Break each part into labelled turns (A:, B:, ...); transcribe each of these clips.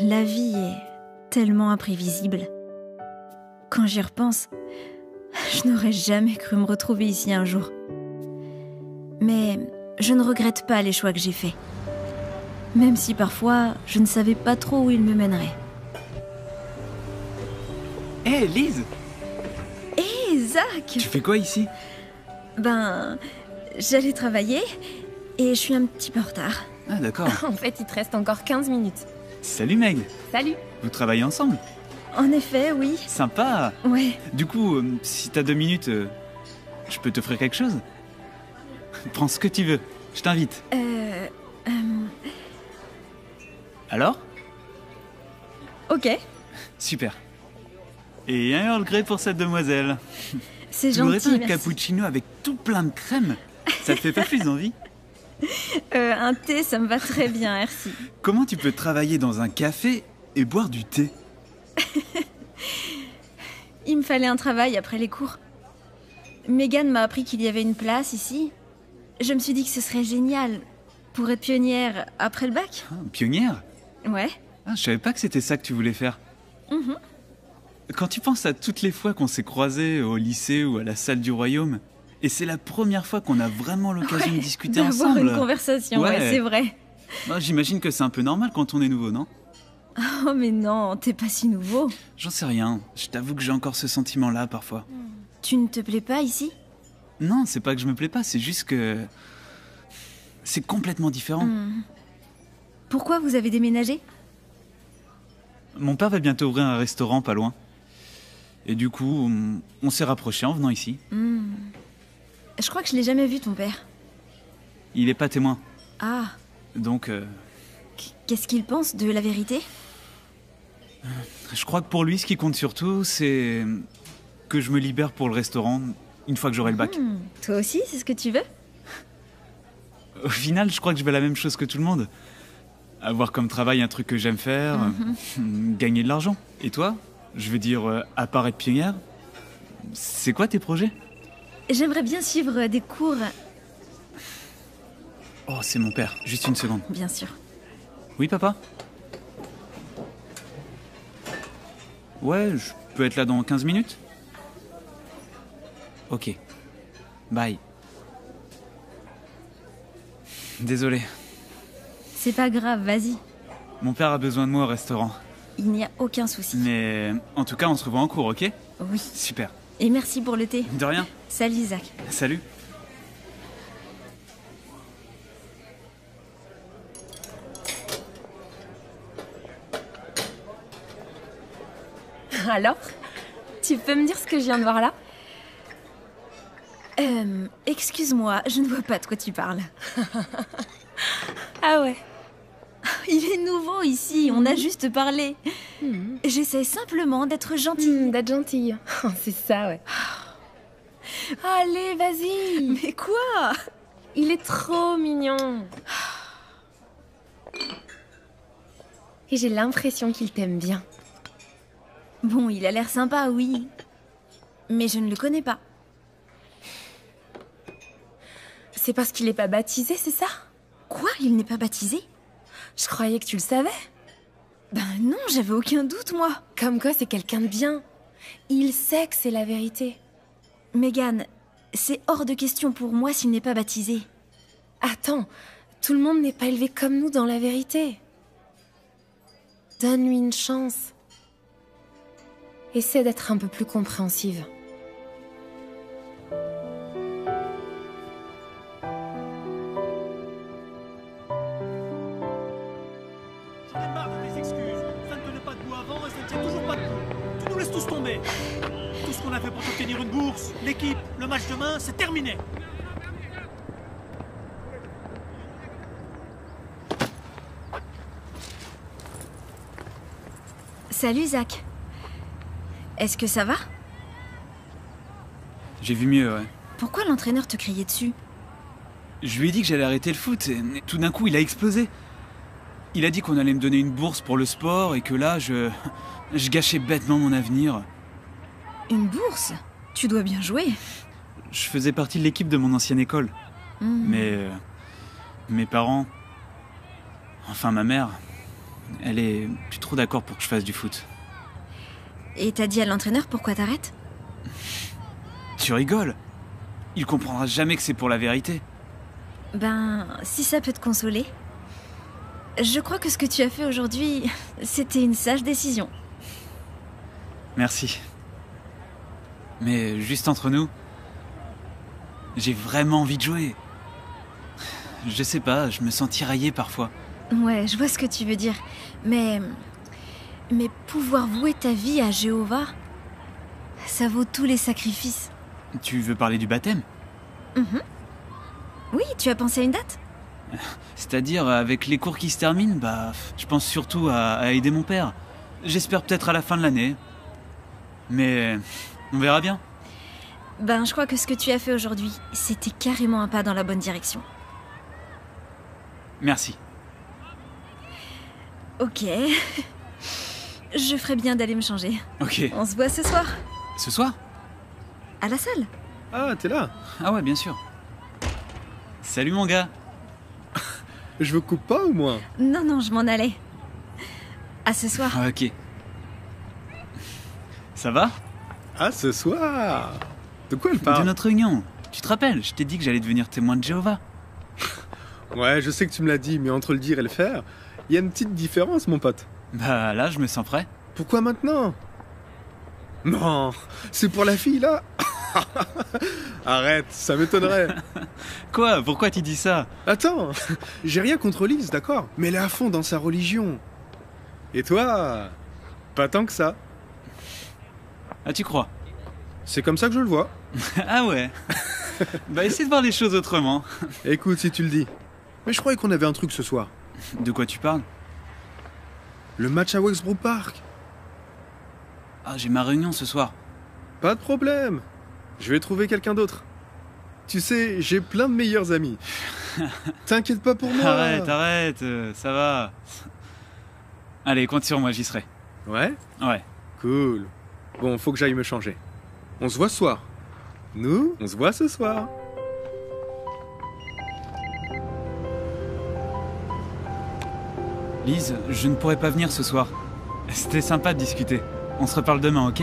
A: La vie est tellement imprévisible. Quand j'y repense, je n'aurais jamais cru me retrouver ici un jour. Mais je ne regrette pas les choix que j'ai faits. Même si parfois, je ne savais pas trop où ils me mèneraient.
B: Hé, Lise!
A: Hé, Zach!
B: Tu fais quoi ici?
A: Ben, j'allais travailler et je suis un petit peu en retard.
B: Ah, d'accord.
C: En fait, il te reste encore 15 minutes.
B: Salut Meg!
C: Salut!
B: Vous travaillez ensemble?
A: En effet, oui.
B: Sympa!
A: Ouais.
B: Du coup, si t'as 2 minutes, je peux t'offrir quelque chose? Prends ce que tu veux, je t'invite. Alors?
A: Ok,
B: Super. Et un Earl Grey pour cette demoiselle.
A: c'est
B: Tu voudrais
A: gentil,
B: pas un
A: merci.
B: cappuccino avec tout plein de crème? Ça te fait pas plus envie?
A: Un thé, ça me va très bien, merci.
B: Comment tu peux travailler dans un café et boire du thé?
A: Il me fallait un travail après les cours. Megan m'a appris qu'il y avait une place ici. Je me suis dit que ce serait génial pour être pionnière après le bac.
B: Ah, pionnière?
A: Ouais.
B: Ah, je savais pas que c'était ça que tu voulais faire.
A: Mhm.
B: Quand tu penses à toutes les fois qu'on s'est croisés au lycée ou à la salle du royaume, et c'est la première fois qu'on a vraiment l'occasion de discuter
A: D'avoir
B: ensemble.
A: une conversation, ouais, c'est vrai.
B: Bah, j'imagine que c'est un peu normal quand on est nouveau, non?
A: Oh mais non, t'es pas si nouveau.
B: J'en sais rien. Je t'avoue que j'ai encore ce sentiment-là parfois.
A: Tu ne te plais pas ici?
B: Non, c'est pas que je me plais pas, c'est juste que... c'est complètement différent.
A: Pourquoi vous avez déménagé?
B: Mon père va bientôt ouvrir un restaurant pas loin. Et du coup, on s'est rapprochés en venant ici.
A: Je crois que je l'ai jamais vu, ton père.
B: Il est pas témoin.
A: Ah,
B: Donc,
A: qu'est-ce qu'il pense de la vérité?
B: je crois que pour lui, ce qui compte surtout, c'est que je me libère pour le restaurant une fois que j'aurai le bac.
A: Toi aussi, c'est ce que tu veux?
B: Au final, je crois que je veux la même chose que tout le monde. Avoir comme travail un truc que j'aime faire, gagner de l'argent. Et toi? Je veux dire, à part être pionnière, c'est quoi tes projets?
A: J'aimerais bien suivre des cours,
B: Oh, c'est mon père. Juste une seconde.
A: bien sûr.
B: Oui, papa? Ouais, je peux être là dans 15 minutes? Ok. Bye. Désolé.
A: C'est pas grave, vas-y.
B: Mon père a besoin de moi au restaurant.
A: Il n'y a aucun souci.
B: Mais en tout cas, on se revoit en cours, ok?
A: Oui.
B: Super.
A: Et merci pour le thé.
B: De rien.
A: Salut, Zach.
B: Salut.
C: Alors? Tu peux me dire ce que je viens de voir là?
A: Excuse-moi, je ne vois pas de quoi tu parles.
C: Ah ouais.
A: Il est nouveau ici, on a juste parlé. J'essaie simplement d'être gentille.
C: D'être gentille. C'est ça, ouais. Allez, vas-y.
A: Mais quoi?
C: Il est trop mignon. Et j'ai l'impression qu'il t'aime bien.
A: Bon, il a l'air sympa, oui. Mais je ne le connais pas.
C: C'est parce qu'il est pas baptisé, c'est ça?
A: Quoi? Il n'est pas baptisé?
C: Je croyais que tu le savais.
A: Ben non, j'avais aucun doute, moi.
C: Comme quoi, c'est quelqu'un de bien. Il sait que c'est la vérité.
A: Megan, c'est hors de question pour moi s'il n'est pas baptisé.
C: Attends, tout le monde n'est pas élevé comme nous dans la vérité. Donne-lui une chance. Essaie d'être un peu plus compréhensive.
D: J'en ai marre de tes excuses. Ça ne tenait pas debout avant et ça ne tient toujours pas debout. Tu nous laisses tous tomber. Tout ce qu'on a fait pour obtenir une bourse, l'équipe, le match demain, c'est terminé.
A: Salut, Zach. Est-ce que ça va?
B: J'ai vu mieux, ouais.
A: Pourquoi l'entraîneur te criait dessus?
B: Je lui ai dit que j'allais arrêter le foot et tout d'un coup, il a explosé. Il a dit qu'on allait me donner une bourse pour le sport et que là, je gâchais bêtement mon avenir.
A: Une bourse? Tu dois bien jouer.
B: Je faisais partie de l'équipe de mon ancienne école. Mais mes parents, enfin ma mère, Elle est plus trop d'accord pour que je fasse du foot.
A: Et t'as dit à l'entraîneur pourquoi t'arrêtes?
B: Tu rigoles? Il comprendra jamais que c'est pour la vérité.
A: Ben, si ça peut te consoler. Je crois que ce que tu as fait aujourd'hui, c'était une sage décision.
B: Merci. Mais juste entre nous, j'ai vraiment envie de jouer. Je sais pas, je me sens tiraillé parfois.
A: Ouais, je vois ce que tu veux dire. Mais pouvoir vouer ta vie à Jéhovah, ça vaut tous les sacrifices.
B: Tu veux parler du baptême?
A: Oui, tu as pensé à une date?
B: C'est-à-dire, avec les cours qui se terminent, bah, je pense surtout à aider mon père. J'espère peut-être à la fin de l'année. Mais on verra bien.
A: Ben, je crois que ce que tu as fait aujourd'hui, c'était carrément un pas dans la bonne direction.
B: Merci.
A: Ok. Je ferais bien d'aller me changer.
B: Ok.
A: On se voit ce soir,
B: Ce soir?
A: à la salle.
E: Ah, t'es là?
B: Ah ouais, bien sûr. Salut mon gars.
E: Je me coupe pas ou moins?
A: Non, non, je m'en allais. À ce soir.
B: Ah, ok. Ça va?
E: Ah, ce soir! De quoi elle
B: De
E: parle?
B: notre réunion. Tu te rappelles, je t'ai dit que j'allais devenir témoin de Jéhovah.
E: Ouais, je sais que tu me l'as dit, mais entre le dire et le faire, il y a une petite différence, mon pote.
B: Bah là, je me sens prêt.
E: Pourquoi maintenant? Non, c'est pour la fille, là? Arrête, ça m'étonnerait.
B: Quoi? Pourquoi tu dis ça?
E: Attends, j'ai rien contre Lise, d'accord? Mais elle est à fond dans sa religion. Et toi, pas tant que ça.
B: Ah, tu crois?
E: C'est comme ça que je le vois.
B: Ah ouais. Bah essaie de voir les choses autrement.
E: Écoute, si tu le dis. Mais je croyais qu'on avait un truc ce soir.
B: De quoi tu parles?
E: Le match à Wexbrook Park.
B: Ah, j'ai ma réunion ce soir.
E: Pas de problème. Je vais trouver quelqu'un d'autre. Tu sais, j'ai plein de meilleurs amis. T'inquiète pas pour moi.
B: Arrête, ça va. Allez, compte sur moi, j'y serai.
E: Ouais?
B: Ouais.
E: Cool. Bon, faut que j'aille me changer. On se voit ce soir. Nous, on se voit ce soir.
B: Lise, je ne pourrai pas venir ce soir. C'était sympa de discuter. On se reparle demain, ok?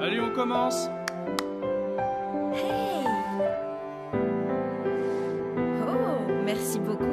F: Allez, on commence.
A: Hey! Oh, merci beaucoup.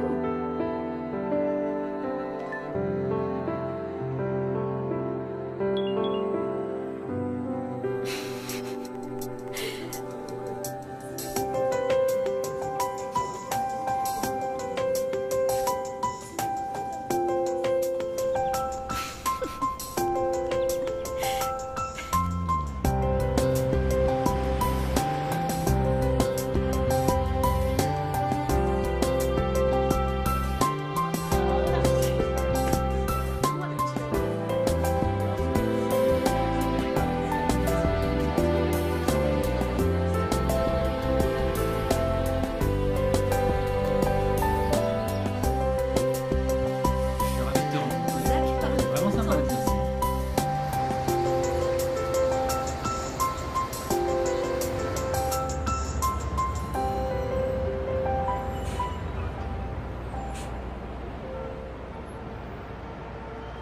B: Je suis ravi de te rencontrer. Vraiment sympa.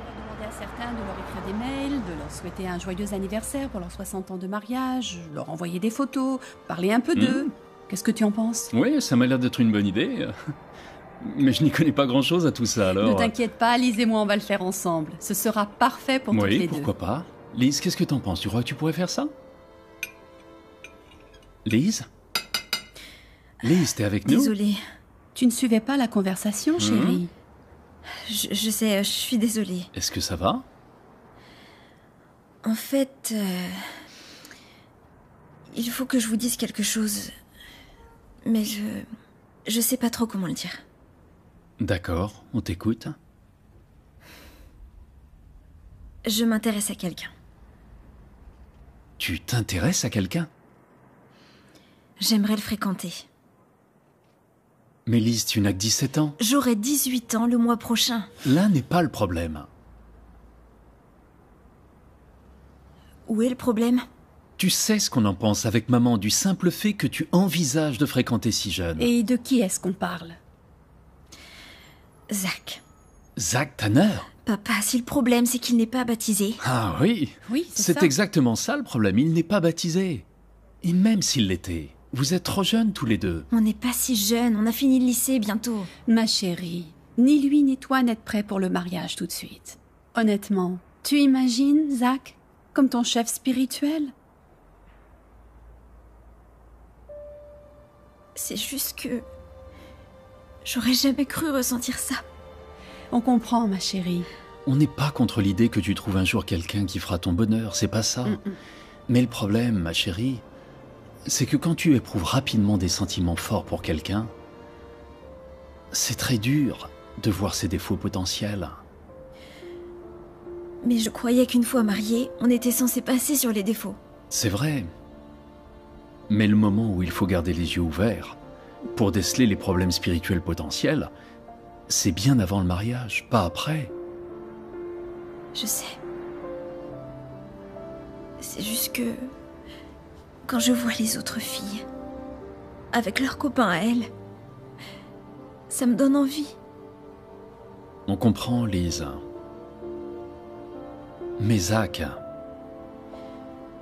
G: Demander à certains de leur écrire des mails, de leur souhaiter un joyeux anniversaire pour leurs 60 ans de mariage, leur envoyer des photos, parler un peu d'eux. Qu'est-ce que tu en penses?
F: Oui, ça m'a l'air d'être une bonne idée. Mais je n'y connais pas grand-chose à tout ça, alors...
G: Ne t'inquiète pas, Lise et moi, on va le faire ensemble. Ce sera parfait pour toutes
F: Oui,
G: les deux.
F: pourquoi pas. Lise, qu'est-ce que t'en penses? Tu crois que tu pourrais faire ça? Lise? Lise, t'es avec nous?
A: Désolée.
G: Tu ne suivais pas la conversation, chérie?
A: Je sais, je suis désolée.
F: Est-ce que ça va?
A: En fait, il faut que je vous dise quelque chose. Mais je sais pas trop comment le dire.
F: D'accord, on t'écoute.
A: Je m'intéresse à quelqu'un.
F: Tu t'intéresses à quelqu'un?
A: J'aimerais le fréquenter.
F: Mais Lise, tu n'as que 17 ans.
A: J'aurai 18 ans le mois prochain.
F: Là n'est pas le problème.
A: Où est le problème?
F: Tu sais ce qu'on en pense avec maman du simple fait que tu envisages de fréquenter si jeune.
G: Et de qui est-ce qu'on parle?
A: Zach.
F: Zach Tanner?
A: Papa, si le problème c'est qu'il n'est pas baptisé.
F: Ah oui.
G: Oui, c'est
F: C'est
G: ça.
F: exactement ça le problème, il n'est pas baptisé. Et même s'il l'était, vous êtes trop jeunes tous les deux.
A: On n'est pas si jeunes, on a fini le lycée bientôt.
G: Ma chérie, ni lui ni toi n'êtes prêts pour le mariage tout de suite. Honnêtement, tu imagines Zach comme ton chef spirituel?
A: C'est juste que... J'aurais jamais cru ressentir ça.
G: On comprend, ma chérie.
F: On n'est pas contre l'idée que tu trouves un jour quelqu'un qui fera ton bonheur, c'est pas ça. Mais le problème, ma chérie, c'est que quand tu éprouves rapidement des sentiments forts pour quelqu'un, c'est très dur de voir ses défauts potentiels.
A: Mais je croyais qu'une fois mariés, on était censé passer sur les défauts.
F: C'est vrai. Mais le moment où il faut garder les yeux ouverts pour déceler les problèmes spirituels potentiels, c'est bien avant le mariage, pas après.
A: Je sais. C'est juste que... Quand je vois les autres filles, avec leurs copains à elles, ça me donne envie.
F: On comprend, Lise. Mais Zach,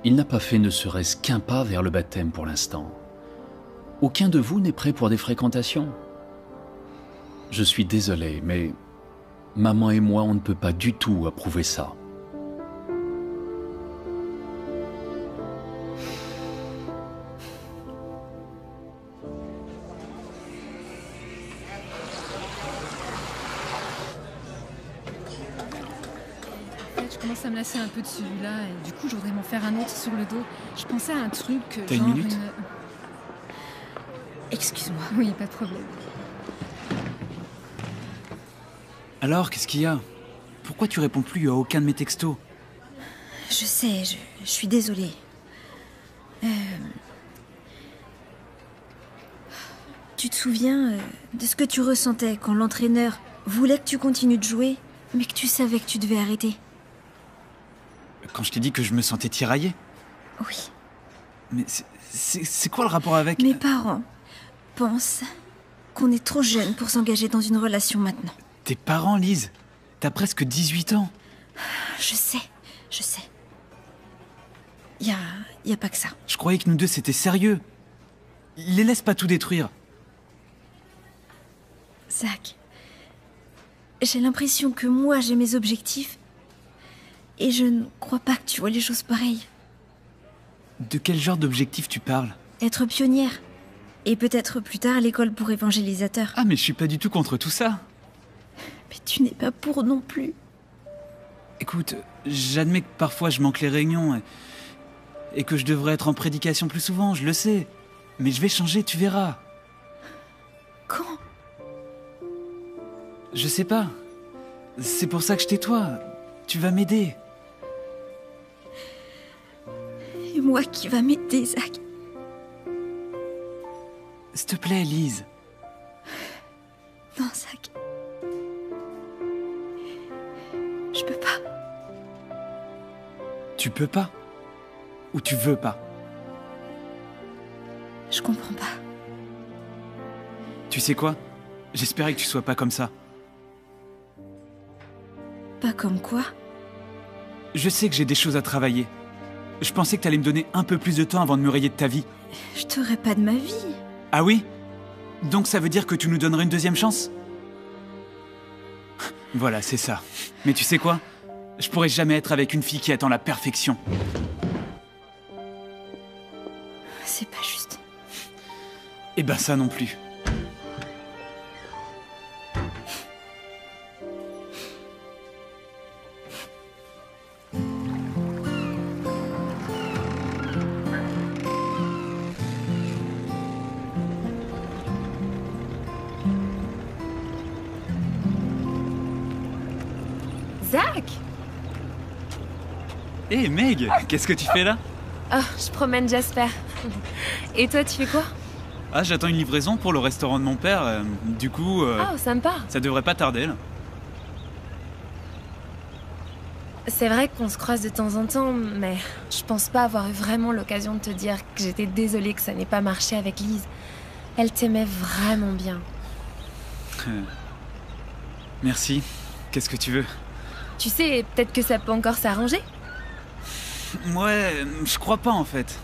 F: il n'a pas fait ne serait-ce qu'un pas vers le baptême pour l'instant. Aucun de vous n'est prêt pour des fréquentations. Je suis désolé, mais maman et moi, on ne peut pas du tout approuver ça.
H: Je commence à me lasser un peu de celui-là et du coup je voudrais m'en faire un autre sur le dos. Je pensais à un truc
B: T'as une minute
A: Excuse-moi.
H: Oui, pas de problème.
B: Alors, qu'est-ce qu'il y a? Pourquoi tu réponds plus à aucun de mes textos?
A: Je sais, je suis désolée. Tu te souviens de ce que tu ressentais quand l'entraîneur voulait que tu continues de jouer, mais que tu savais que tu devais arrêter?
B: Quand je t'ai dit que je me sentais tiraillé?
A: Oui.
B: Mais c'est quoi le rapport avec...
A: Mes parents pensent qu'on est trop jeune pour s'engager dans une relation maintenant.
B: Tes parents, Lise? T'as presque 18 ans.
A: Je sais. Y a pas que ça.
B: Je croyais que nous deux c'était sérieux. Les laisse pas tout détruire.
A: Zach, j'ai l'impression que moi j'ai mes objectifs et je ne crois pas que tu vois les choses pareilles.
B: De quel genre d'objectif tu parles?
A: Être pionnière et peut-être plus tard à l'école pour évangélisateur.
B: Ah mais je suis pas du tout contre tout ça.
A: Mais tu n'es pas pour non plus.
B: Écoute, j'admets que parfois je manque les réunions et que je devrais être en prédication plus souvent, je le sais. Mais je vais changer, tu verras.
A: Quand?
B: Je sais pas. C'est pour ça que je tais-toi. Tu vas m'aider.
A: Et moi qui va m'aider, Zach?
B: S'il te plaît, Lise.
A: Non, Zach. Je peux pas.
B: Tu peux pas? Ou tu veux pas?
A: Je comprends pas.
B: Tu sais quoi? J'espérais que tu sois pas comme ça.
A: Pas comme quoi?
B: Je sais que j'ai des choses à travailler. Je pensais que t'allais me donner un peu plus de temps avant de me rayer de ta vie.
A: Je t'aurais pas de ma vie.
B: Ah oui? Donc ça veut dire que tu nous donnerais une deuxième chance? Voilà, c'est ça. Mais tu sais quoi? Je pourrais jamais être avec une fille qui attend la perfection.
A: C'est pas juste.
B: Eh ben ça non plus.
C: Zach!
B: Hé Meg, qu'est-ce que tu fais là?
C: Oh, je promène Jasper. Et toi, tu fais quoi?
B: Ah, j'attends une livraison pour le restaurant de mon père. Du coup,
C: Oh, sympa.
B: ça devrait pas tarder, là.
C: C'est vrai qu'on se croise de temps en temps, mais je pense pas avoir eu vraiment l'occasion de te dire que j'étais désolée que ça n'ait pas marché avec Lise. Elle t'aimait vraiment bien.
B: Merci. Qu'est-ce que tu veux?
C: Tu sais, peut-être que ça peut encore s'arranger.
B: Ouais, je crois pas en fait.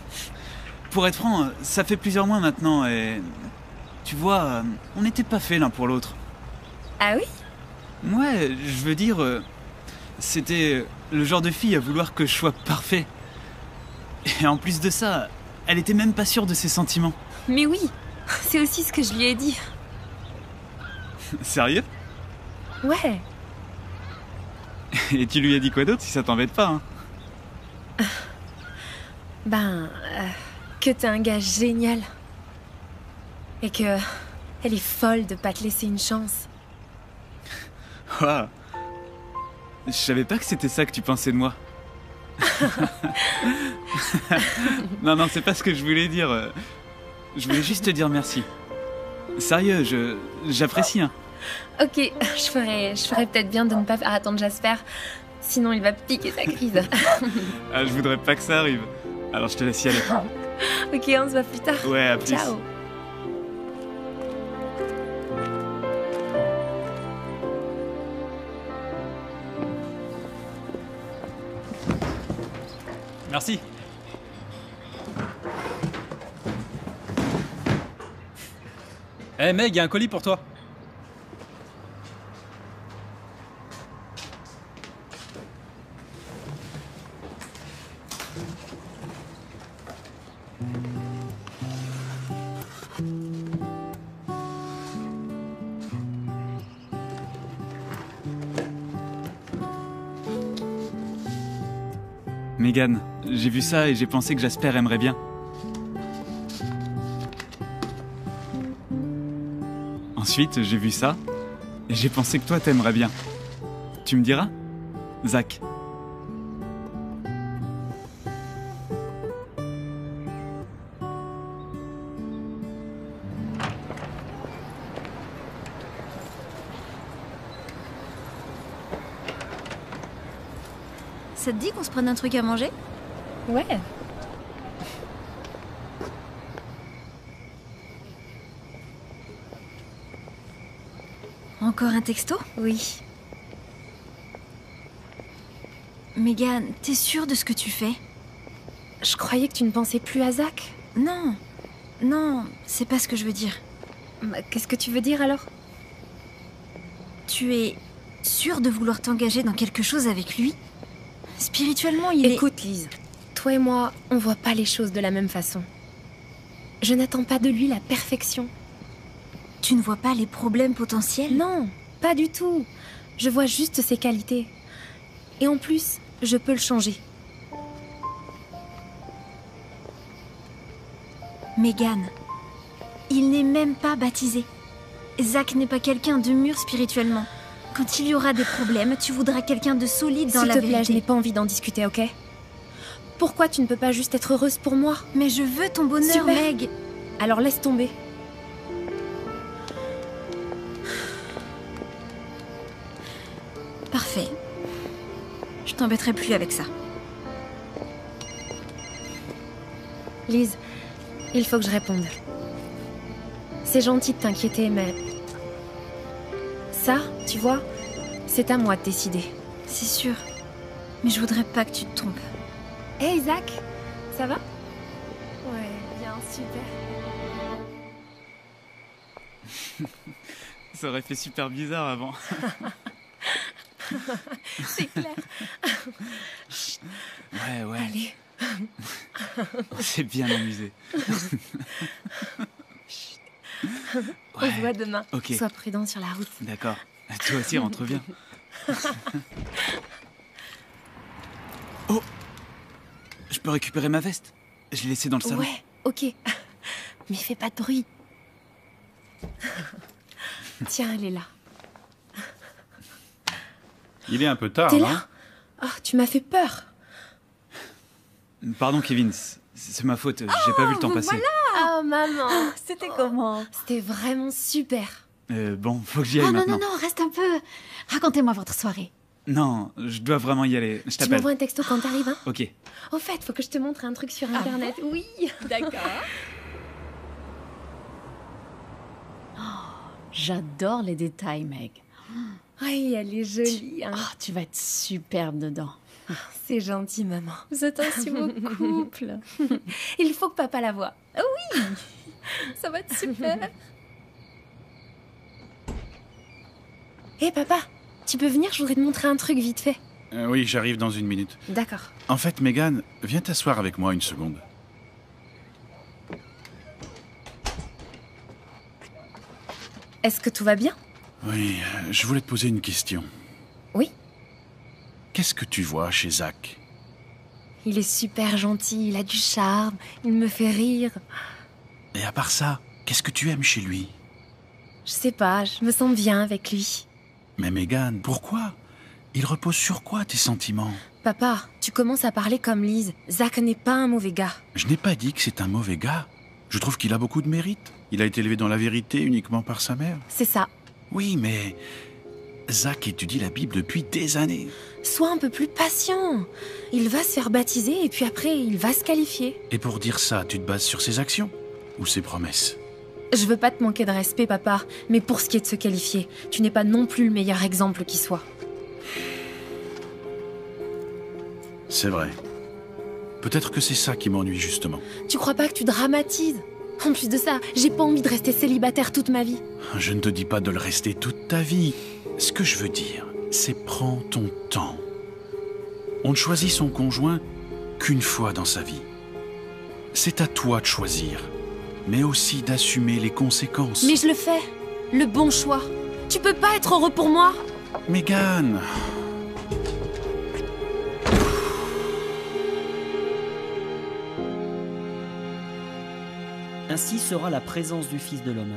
B: Pour être franc, ça fait plusieurs mois maintenant et... Tu vois, on n'était pas faits l'un pour l'autre.
C: Ah oui?
B: Ouais, je veux dire... C'était le genre de fille à vouloir que je sois parfait. Et en plus de ça, elle était même pas sûre de ses sentiments.
C: Mais oui, c'est aussi ce que je lui ai dit.
B: Sérieux?
C: Ouais.
B: Et tu lui as dit quoi d'autre si ça t'embête pas, hein?
C: Que t'es un gars génial. Et que elle est folle de pas te laisser une chance.
B: Waouh. Je savais pas que c'était ça que tu pensais de moi. Non, c'est pas ce que je voulais dire. Je voulais juste te dire merci. Sérieux, j'apprécie, hein.
C: Ok, je ferais peut-être bien de ne pas faire attendre Jasper. Sinon, il va piquer sa crise.
B: Ah, je voudrais pas que ça arrive. Alors je te laisse y aller.
C: Ok, on se voit plus tard.
B: Ouais, à plus.
C: Ciao.
B: Merci.
I: Eh Meg, y a un colis pour toi.
B: Megan, j'ai vu ça et j'ai pensé que Jasper aimerait bien. Ensuite, j'ai vu ça et j'ai pensé que toi t'aimerais bien. Tu me diras? Zach.
A: Ça te dit qu'on se prenne un truc à manger?
C: Ouais.
A: Encore un texto?
C: Oui.
A: Megan, t'es sûre de ce que tu fais?
C: Je croyais que tu ne pensais plus à Zach.
A: Non, c'est pas ce que je veux dire.
C: Qu'est-ce que tu veux dire alors?
A: Tu es sûre de vouloir t'engager dans quelque chose avec lui? Spirituellement, il est...
C: Écoute, Lise, toi et moi, on voit pas les choses de la même façon. Je n'attends pas de lui la perfection.
A: Tu ne vois pas les problèmes potentiels?
C: Non, pas du tout. Je vois juste ses qualités. Et en plus, je peux le changer.
A: Megan, il n'est même pas baptisé. Zach n'est pas quelqu'un de mûr spirituellement. Quand il y aura des problèmes, tu voudras quelqu'un de solide dans la vérité.
C: S'il te plaît, je n'ai pas envie d'en discuter, ok? Pourquoi tu ne peux pas juste être heureuse pour moi?
A: Mais je veux ton bonheur,
C: Super.
A: Meg.
C: Alors laisse tomber.
A: Parfait. Je t'embêterai plus avec ça.
C: Lise, il faut que je réponde. C'est gentil de t'inquiéter, mais... Ça, tu vois, c'est à moi de décider.
A: C'est sûr. Mais je voudrais pas que tu te trompes.
C: Hey Zach, ça va? Ouais, bien, super.
B: Ça aurait fait super bizarre avant.
C: C'est clair.
B: Ouais.
C: Allez.
B: On s'est bien amusé.
C: On se voit demain.
B: Ok.
C: Sois prudent sur la route.
B: D'accord. Toi aussi, rentre bien. Oh! Je peux récupérer ma veste? Je l'ai laissée dans le salon.
C: Ouais, ok. Mais fais pas de bruit. Tiens, elle est là.
I: Il est un peu tard,
C: T'es
I: non?
C: là? Oh, tu m'as fait peur.
B: Pardon, Kevin. C'est ma faute. J'ai pas vu le temps passer.
C: Voilà, Oh, maman.
A: C'était comment?
C: C'était vraiment super.
B: Bon, faut que j'y aille
A: Oh non,
B: maintenant.
A: non, non, reste un peu. Racontez-moi votre soirée.
B: Non, je dois vraiment y aller. Je
C: Tu
B: t'appelle.
C: m'envoies un texto quand t'arrives, hein?
B: Ok.
C: Au fait, faut que je te montre un truc sur Internet. Oui.
A: D'accord. J'adore les détails, Meg.
C: Oui, elle est jolie, hein.
A: Oh, tu vas être superbe dedans.
C: C'est gentil, maman.
A: Vous êtes un si beau couple.
C: Il faut que papa la voie.
A: Ça va être super.
C: Hé, papa, tu peux venir? Je voudrais te montrer un truc vite fait.
I: Oui, j'arrive dans une minute.
C: D'accord.
I: En fait, Megan, viens t'asseoir avec moi une seconde.
C: Est-ce que tout va bien?
I: Oui, je voulais te poser une question.
C: Oui.
I: Qu'est-ce que tu vois chez Zach?
C: Il est super gentil, il a du charme, il me fait rire.
I: Et à part ça, qu'est-ce que tu aimes chez lui?
C: Je sais pas, je me sens bien avec lui.
I: Mais Megan, pourquoi? Il repose sur quoi tes sentiments?
C: Papa, tu commences à parler comme Lise. Zach n'est pas un mauvais gars.
I: Je n'ai pas dit que c'est un mauvais gars. Je trouve qu'il a beaucoup de mérite. Il a été élevé dans la vérité uniquement par sa mère.
C: C'est ça.
I: Oui, mais Zach étudie la Bible depuis des années.
C: Sois un peu plus patient. Il va se faire baptiser et puis après, il va se qualifier.
I: Et pour dire ça, tu te bases sur ses actions ou ses promesses?
C: Je veux pas te manquer de respect, papa, mais pour ce qui est de se qualifier, tu n'es pas non plus le meilleur exemple qui soit.
I: C'est vrai. Peut-être que c'est ça qui m'ennuie justement.
C: Tu crois pas que tu dramatises? En plus de ça, j'ai pas envie de rester célibataire toute ma vie.
I: Je ne te dis pas de le rester toute ta vie. Ce que je veux dire, c'est prends ton temps. On ne choisit son conjoint qu'une fois dans sa vie. C'est à toi de choisir, mais aussi d'assumer les conséquences.
C: Mais je le fais. Le bon choix. Tu peux pas être heureux pour moi?
I: Megan!
J: Ainsi sera la présence du Fils de l'homme.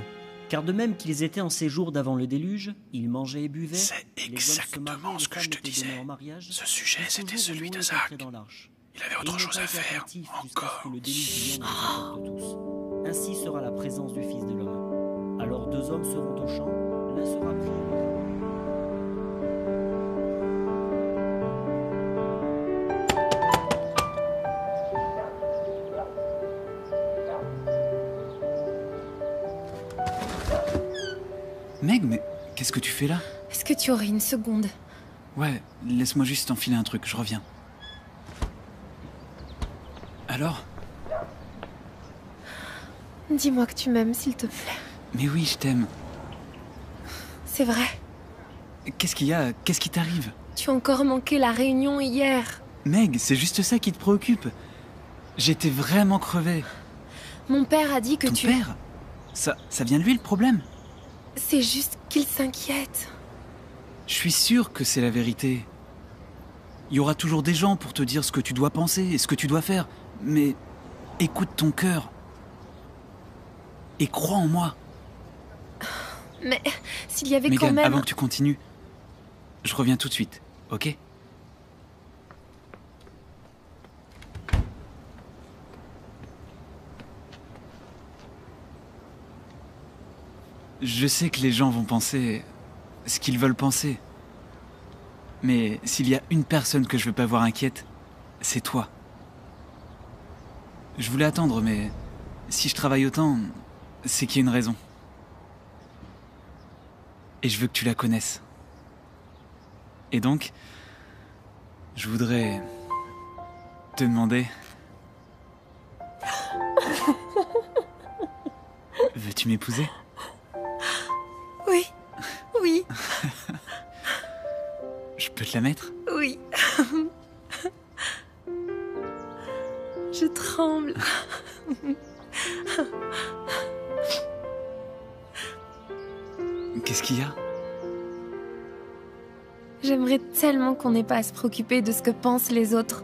J: Car de même qu'ils étaient en séjour d'avant le déluge, ils mangeaient et buvaient.
I: C'est exactement ce que je te disais. Ce sujet, c'était celui de Zach. Il avait autre chose à faire, encore.
J: Ainsi sera la présence du Fils de l'homme. Alors deux hommes seront au champ, l'un sera pris.
B: Meg, mais qu'est-ce que tu fais là?
C: Est-ce que tu aurais une seconde?
B: Ouais, laisse-moi juste enfiler un truc, je reviens. Alors?
C: Dis-moi que tu m'aimes, s'il te plaît.
B: Mais oui, je t'aime.
C: C'est vrai.
B: Qu'est-ce qu'il y a? Qu'est-ce qui t'arrive?
C: Tu as encore manqué la réunion hier.
B: Meg, c'est juste ça qui te préoccupe. J'étais vraiment crevé.
C: Mon père a dit que
B: Ton
C: tu...
B: père? Ça vient de lui le problème?
C: C'est juste qu'il s'inquiète.
B: Je suis sûr que c'est la vérité. Il y aura toujours des gens pour te dire ce que tu dois penser et ce que tu dois faire. Mais écoute ton cœur. Et crois en moi.
C: Mais s'il y avait
B: Megan,
C: quand même...
B: avant que tu continues, je reviens tout de suite, ok? Je sais que les gens vont penser ce qu'ils veulent penser. Mais s'il y a une personne que je veux pas voir inquiète, c'est toi. Je voulais attendre, mais si je travaille autant, c'est qu'il y a une raison. Et je veux que tu la connaisses. Et donc, je voudrais te demander... Veux-tu m'épouser ?
C: Oui, oui,
B: Je peux te la mettre ?
C: oui. Je tremble.
B: Qu'est-ce qu'il y a ?
C: J'aimerais tellement qu'on n'ait pas à se préoccuper de ce que pensent les autres.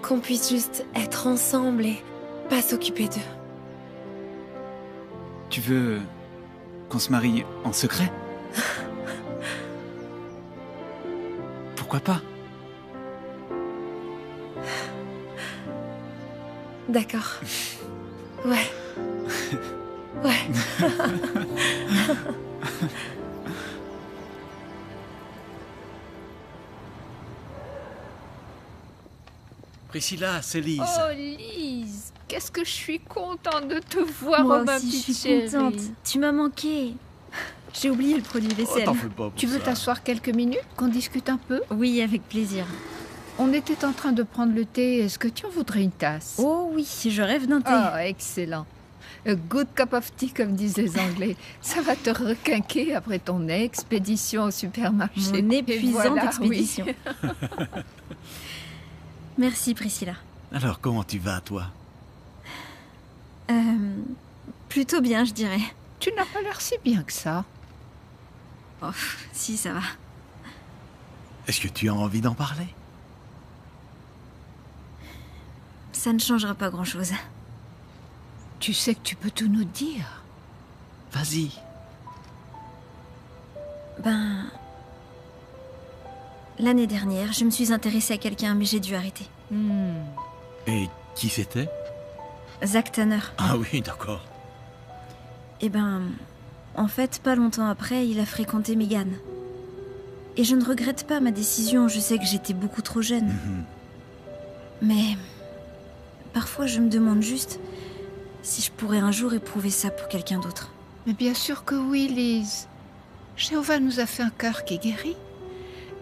C: Qu'on puisse juste être ensemble et pas s'occuper d'eux.
B: Tu veux qu'on se marie en secret ? Pourquoi pas ?
C: D'accord. Ouais.
I: Priscilla, c'est Lise.
K: Oh Lise, qu'est-ce que je suis contente de te voir,
A: Moi
K: ma
A: aussi, je
K: petite
A: suis
K: chérie.
A: contente. Tu m'as manqué. J'ai oublié le produit vaisselle.
I: T'en fais pas pour
K: Tu veux
I: ça.
K: t'asseoir quelques minutes, qu'on discute un peu?
A: Oui, avec plaisir.
K: On était en train de prendre le thé, est-ce que tu en voudrais une tasse?
A: Oh oui, je rêve d'un thé.
K: Oh, excellent. A good cup of tea, comme disent les Anglais. Ça va te requinquer après ton expédition au supermarché.
A: Mon
K: Et
A: épuisante
K: voilà,
A: expédition.
K: oui.
A: Merci Priscilla.
I: Alors, comment tu vas, toi?
A: Plutôt bien, je dirais.
K: Tu n'as pas l'air si bien que ça.
A: Oh, si, ça va.
I: Est-ce que tu as envie d'en parler?
A: Ça ne changera pas grand-chose.
K: Tu sais que tu peux tout nous dire.
I: Vas-y.
A: Ben... L'année dernière, je me suis intéressée à quelqu'un, mais j'ai dû arrêter.
I: Et qui c'était?
A: Zach Tanner.
I: Ah oui, d'accord.
A: Eh ben... En fait, pas longtemps après, il a fréquenté Megan. Et je ne regrette pas ma décision, je sais que j'étais beaucoup trop jeune. Mais... Parfois, je me demande juste si je pourrais un jour éprouver ça pour quelqu'un d'autre.
K: Mais bien sûr que oui, Lise. Jéhovah nous a fait un cœur qui guérit.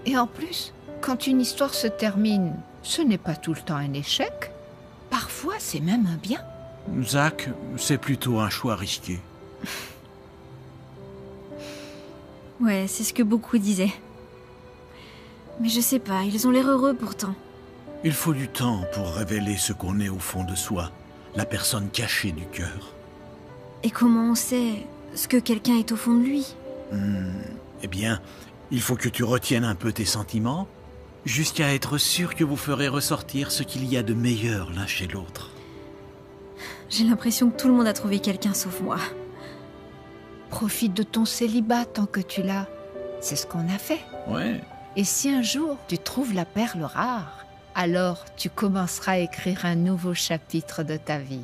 K: Et en plus, quand une histoire se termine, ce n'est pas tout le temps un échec. Parfois, c'est même un bien.
I: Zach, c'est plutôt un choix risqué.
A: Ouais, c'est ce que beaucoup disaient. Mais je sais pas, ils ont l'air heureux pourtant.
I: Il faut du temps pour révéler ce qu'on est au fond de soi, la personne cachée du cœur.
A: Et comment on sait ce que quelqu'un est au fond de lui?
I: Eh bien, il faut que tu retiennes un peu tes sentiments, jusqu'à être sûr que vous ferez ressortir ce qu'il y a de meilleur l'un chez l'autre.
A: J'ai l'impression que tout le monde a trouvé quelqu'un sauf moi.
K: Profite de ton célibat tant que tu l'as. C'est ce qu'on a fait.
I: Ouais.
K: Et si un jour tu trouves la perle rare, alors tu commenceras à écrire un nouveau chapitre de ta vie.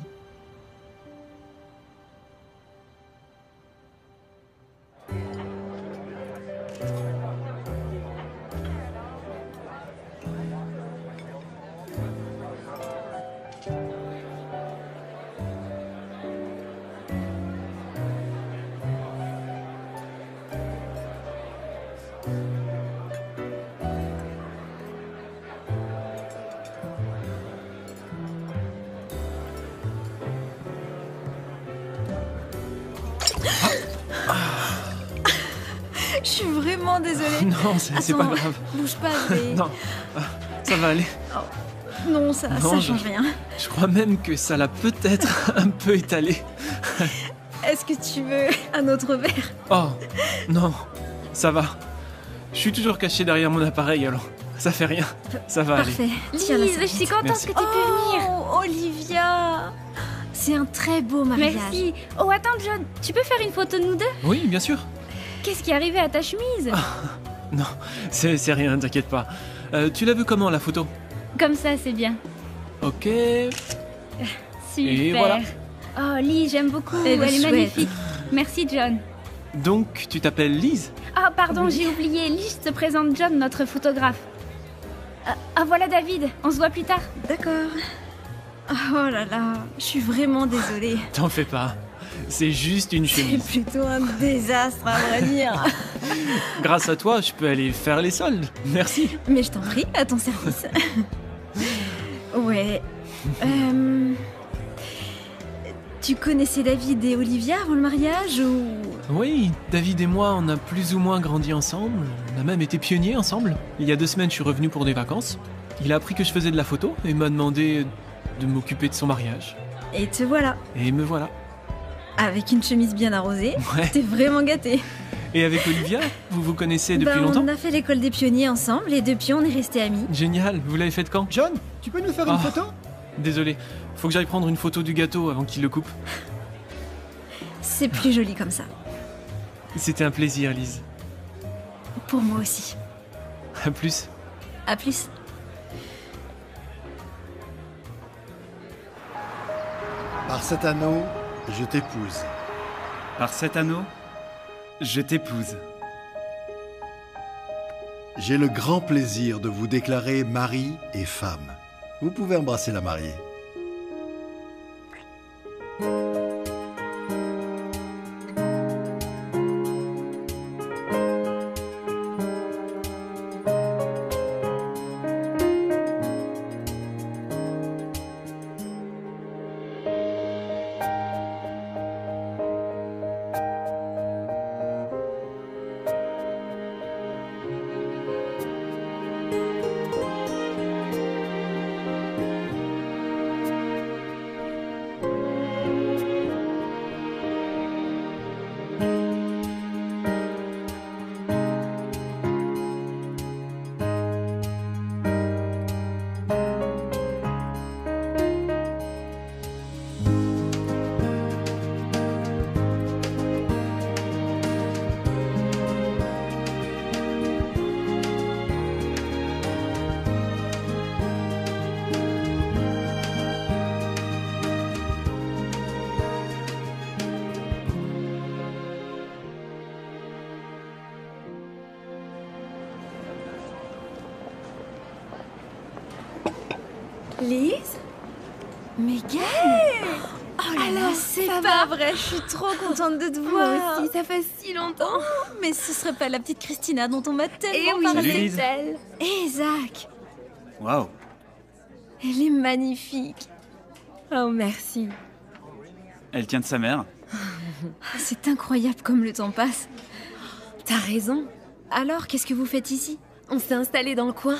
A: Je suis vraiment désolée.
L: Non, c'est pas
A: Attends,
L: grave.
A: Bouge pas, je vais...
L: Non, ça va aller.
A: Non, ça change rien.
L: Je crois même que ça l'a peut-être un peu étalé.
A: Est-ce que tu veux un autre verre?
L: Oh, non, ça va. Je suis toujours caché derrière mon appareil, alors ça fait rien. Ça va aller.
A: Parfait.
C: Lise, je suis contente
L: Merci.
C: que tu aies pu venir.
A: Oh, Olivia! C'est un très beau mariage.
C: Merci. Oh, attends, John, tu peux faire une photo de nous deux?
L: Oui, bien sûr.
C: Qu'est-ce qui est arrivé à ta chemise?
L: Non, c'est rien, t'inquiète pas. Tu l'as vu comment, la photo?
C: Comme ça, c'est bien.
L: Ok.
C: Super.
L: Et voilà.
C: Oh, Lise, j'aime beaucoup.
A: Elle est
C: Elle est
A: chouette.
C: magnifique. Merci, John.
L: Donc, tu t'appelles Lise?
C: Ah, pardon, j'ai oublié. Lise te présente John, notre photographe. Ah, voilà David. On se voit plus tard.
A: D'accord. Oh là là, je suis vraiment désolée.
L: T'en fais pas. C'est juste une
A: C'est
L: chemise.
A: plutôt un désastre, à vrai dire.
L: Grâce à toi, je peux aller faire les soldes. Merci.
A: Mais je t'en prie, à ton service. Ouais. Tu connaissais David et Olivia avant le mariage ou...
L: Oui, David et moi, on a plus ou moins grandi ensemble. On a même été pionniers ensemble. Il y a 2 semaines, je suis revenu pour des vacances. Il a appris que je faisais de la photo et m'a demandé de m'occuper de son mariage.
A: Et te voilà.
L: Et me voilà.
A: Avec une chemise bien arrosée.
L: Ouais.
A: T'es vraiment gâté.
L: Et avec Olivia, vous vous connaissez depuis longtemps?
A: On a fait l'école des pionniers ensemble et depuis on est restés amis.
L: Génial, vous l'avez faite quand?
D: John, tu peux nous faire une photo?
L: Désolé, faut que j'aille prendre une photo du gâteau avant qu'il le coupe.
A: C'est plus joli comme ça.
L: C'était un plaisir, Lise.
A: Pour moi aussi.
L: À plus.
A: À plus.
M: Par cet anneau, je t'épouse.
B: Par cet anneau, je t'épouse.
M: J'ai le grand plaisir de vous déclarer mari et femme. Vous pouvez embrasser la mariée.
A: Lise? Megan? Oh là là, c'est pas vrai, je suis trop contente de te voir.
C: Moi aussi, ça fait si longtemps.
A: Mais ce serait pas la petite Christina dont on m'a tellement
C: oui,
A: parlé.
B: Salut, Lise.
C: elle.
A: Et Zach,
B: Waouh.
A: elle est magnifique.
C: Oh, merci.
B: Elle tient de sa mère.
A: Ah, c'est incroyable comme le temps passe.
C: T'as raison.
A: Alors, qu'est-ce que vous faites ici?
C: On s'est installés dans le coin.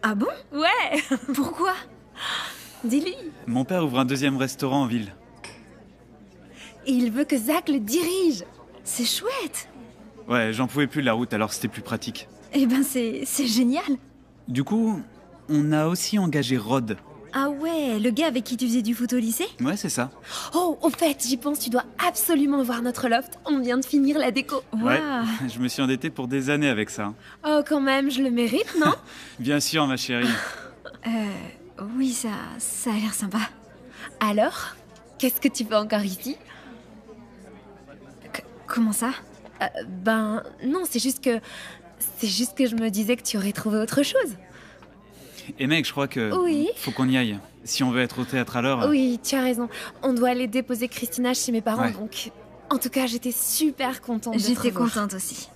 A: Ah bon?
C: Ouais.
A: Pourquoi?
C: Dis-lui.
B: Mon père ouvre un deuxième restaurant en ville.
C: Et il veut que Zach le dirige.
A: C'est chouette.
B: Ouais, j'en pouvais plus de la route, alors c'était plus pratique.
A: Eh ben, c'est génial.
B: Du coup, on a aussi engagé Rod.
A: Ah ouais, le gars avec qui tu faisais du foot au lycée?
B: Ouais, c'est ça.
C: Oh, au fait, j'y pense, tu dois absolument voir notre loft. On vient de finir la déco.
B: Ouais, je me suis endetté pour des années avec ça.
C: Oh, quand même, je le mérite, non?
B: Bien sûr, ma chérie.
A: Oui, ça a l'air sympa.
C: Alors, qu'est-ce que tu fais encore ici?
A: Comment ça?
C: Ben, non, c'est juste que je me disais que tu aurais trouvé autre chose.
B: Et mec, je crois que
C: Oui.
B: faut qu'on y aille. Si on veut être au théâtre à l'heure.
C: Oui, tu as raison. On doit aller déposer Christina chez mes parents,
B: Ouais.
C: donc... En tout cas, j'étais super contente de te
A: J'étais
C: revoir.
A: contente aussi.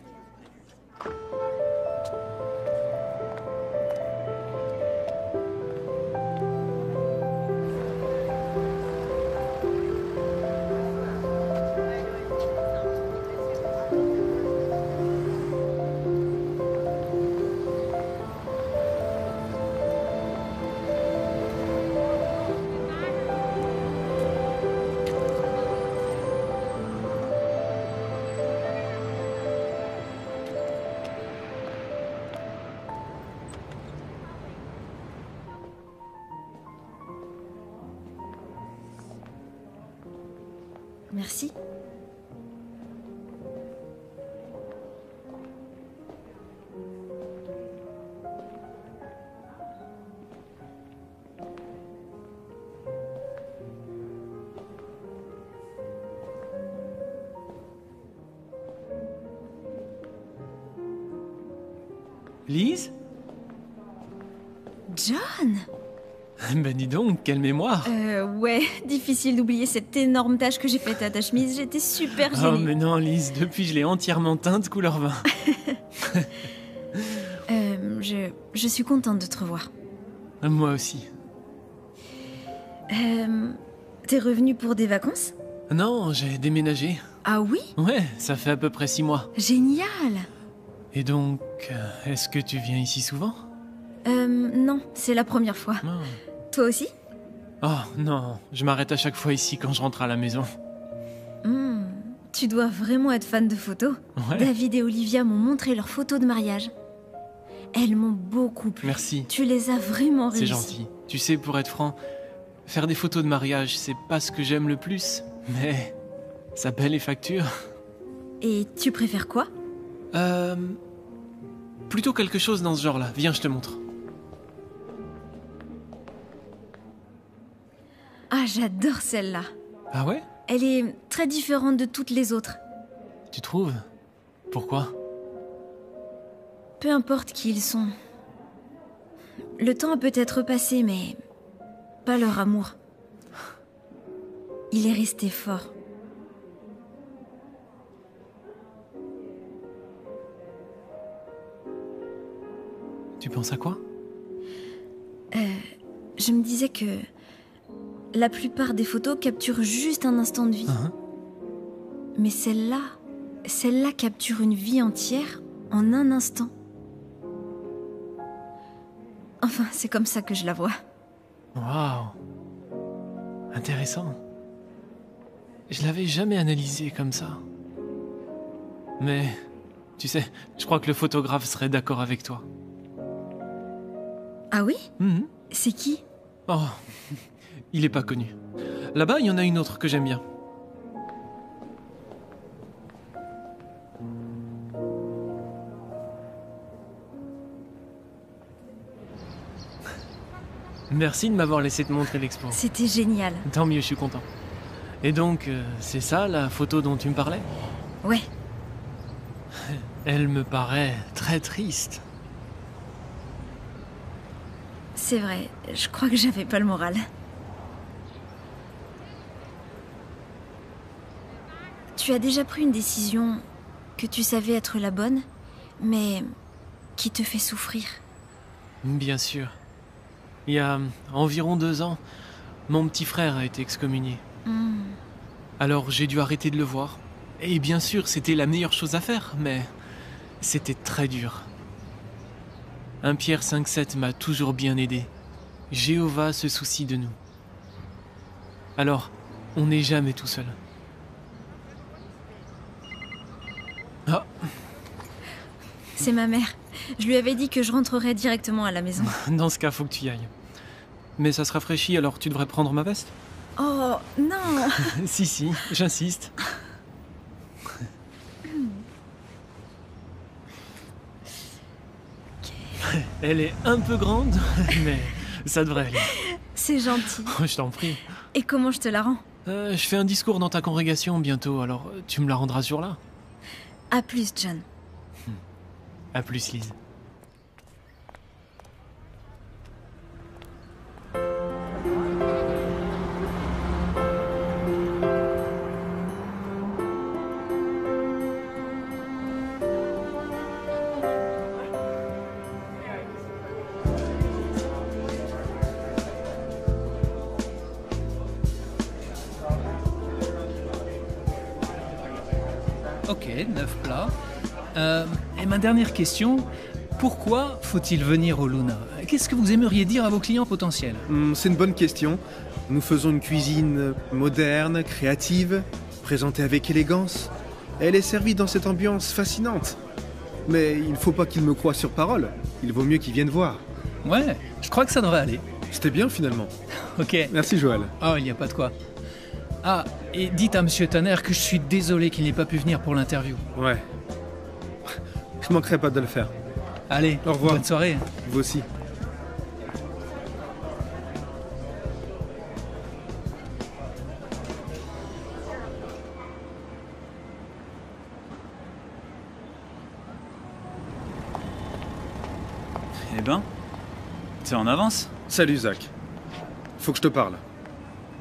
A: Merci.
L: Lise?
A: John?
L: Ben dis donc, quelle mémoire.
A: Ouais, difficile d'oublier cette énorme tache que j'ai faite à ta chemise. J'étais super
L: Oh
A: gênée.
L: mais non Lise, depuis je l'ai entièrement teinte couleur vin.
A: Je suis contente de te revoir.
L: Moi aussi.
A: T'es revenu pour des vacances?
L: Non, j'ai déménagé.
A: Ah oui?
L: Ouais, ça fait à peu près 6 mois.
A: Génial!
L: Et donc, est-ce que tu viens ici souvent?
A: Non, c'est la première fois.
L: Ah.
A: Toi aussi?
L: Oh non, je m'arrête à chaque fois ici quand je rentre à la maison.
A: Tu dois vraiment être fan de photos.
L: Ouais.
A: David et Olivia m'ont montré leurs photos de mariage. Elles m'ont beaucoup plu.
L: Merci.
A: Tu les as vraiment réussies.
L: C'est gentil. Tu sais, pour être franc, faire des photos de mariage, c'est pas ce que j'aime le plus. Mais ça paie les factures.
A: Et tu préfères quoi?
L: Plutôt quelque chose dans ce genre-là. Viens, je te montre.
A: Ah, j'adore celle-là.
L: Ah ouais?
A: Elle est très différente de toutes les autres.
L: Tu trouves? Pourquoi?
A: Peu importe qui ils sont. Le temps a peut-être passé, mais pas leur amour. Il est resté fort.
L: Tu penses à quoi?
A: Je me disais que la plupart des photos capturent juste un instant de vie. Mais celle-là capture une vie entière en un instant. Enfin, c'est comme ça que je la vois.
L: Waouh! Intéressant. Je l'avais jamais analysé comme ça. Mais, tu sais, je crois que le photographe serait d'accord avec toi.
A: Ah oui? C'est qui?
L: Oh, il est pas connu. Là-bas, il y en a une autre que j'aime bien. Merci de m'avoir laissé te montrer l'expo.
A: C'était génial.
L: Tant mieux, je suis content. Et donc, c'est ça la photo dont tu me parlais?
A: Ouais.
L: Elle me paraît très triste.
A: C'est vrai, je crois que j'avais pas le moral. Tu as déjà pris une décision que tu savais être la bonne, mais qui te fait souffrir.
L: Bien sûr. Il y a environ 2 ans, mon petit frère a été excommunié. Alors j'ai dû arrêter de le voir. Et bien sûr, c'était la meilleure chose à faire, mais c'était très dur. Un Pierre 5-7 m'a toujours bien aidé. Jéhovah se soucie de nous. Alors, on n'est jamais tout seul. Ah.
A: C'est ma mère. Je lui avais dit que je rentrerais directement à la maison.
L: Dans ce cas, faut que tu y ailles. Mais ça se rafraîchit, alors tu devrais prendre ma veste.
A: Oh, non.
L: Si, j'insiste. Elle est un peu grande, mais ça devrait aller.
A: C'est gentil.
L: Oh, je t'en prie.
A: Et comment je te la rends?
L: Je fais un discours dans ta congrégation bientôt, alors tu me la rendras sur là.
A: À plus, John.
L: À plus, Lise.
N: Ok, 9 plats. Et ma dernière question, pourquoi faut-il venir au Luna? Qu'est-ce que vous aimeriez dire à vos clients potentiels?
E: C'est une bonne question. Nous faisons une cuisine moderne, créative, présentée avec élégance. Elle est servie dans cette ambiance fascinante. Mais il ne faut pas qu'ils me croient sur parole. Il vaut mieux qu'ils viennent voir.
N: Ouais, je crois que ça devrait aller.
E: C'était bien finalement.
N: Ok.
E: Merci Joël.
N: Oh, il n'y a pas de quoi. Ah, et dites à Monsieur Tanner que je suis désolé qu'il n'ait pas pu venir pour l'interview.
E: Ouais. Je manquerai pas de le faire.
N: Allez,
E: au revoir.
N: Bonne soirée.
E: Vous aussi.
B: Eh ben, t'es en avance?
E: Salut Zach. Faut que je te parle.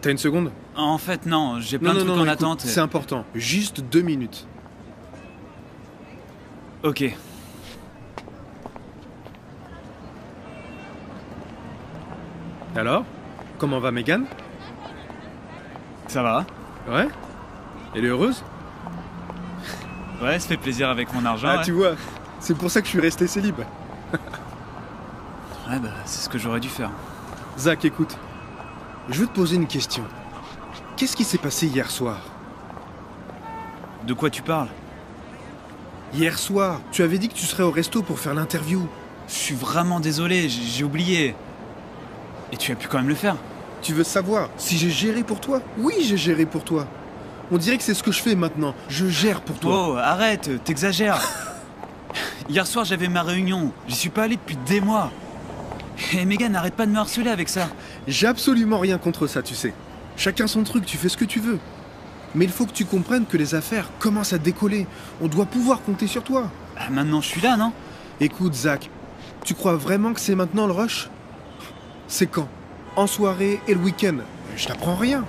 E: T'as une seconde?
B: En fait, non, j'ai plein de trucs en attente.
E: C'est important. Juste 2 minutes.
B: Ok.
E: Alors? Comment va Megan?
B: Ça va?
E: Ouais? Elle est heureuse?
B: Ouais, ça fait plaisir avec mon argent.
E: Ah,
B: ouais.
E: tu vois, c'est pour ça que je suis resté célib.
B: Ouais, bah, c'est ce que j'aurais dû faire.
E: Zach, écoute. Je veux te poser une question. Qu'est-ce qui s'est passé hier soir?
B: De quoi tu parles?
E: Hier soir, tu avais dit que tu serais au resto pour faire l'interview.
B: Je suis vraiment désolé, j'ai oublié. Et tu as pu quand même le faire.
E: Tu veux savoir si j'ai géré pour toi? Oui, j'ai géré pour toi. On dirait que c'est ce que je fais maintenant. Je gère pour toi.
B: Oh, arrête, t'exagères. Hier soir, j'avais ma réunion. J'y suis pas allé depuis des mois. Et Megan, n'arrête pas de me harceler avec ça.
E: J'ai absolument rien contre ça, tu sais. Chacun son truc, tu fais ce que tu veux. Mais il faut que tu comprennes que les affaires commencent à décoller. On doit pouvoir compter sur toi.
B: Ah, maintenant, je suis là, non?
E: Écoute, Zach, tu crois vraiment que c'est maintenant le rush? C'est quand? En soirée et le week-end. Je t'apprends rien.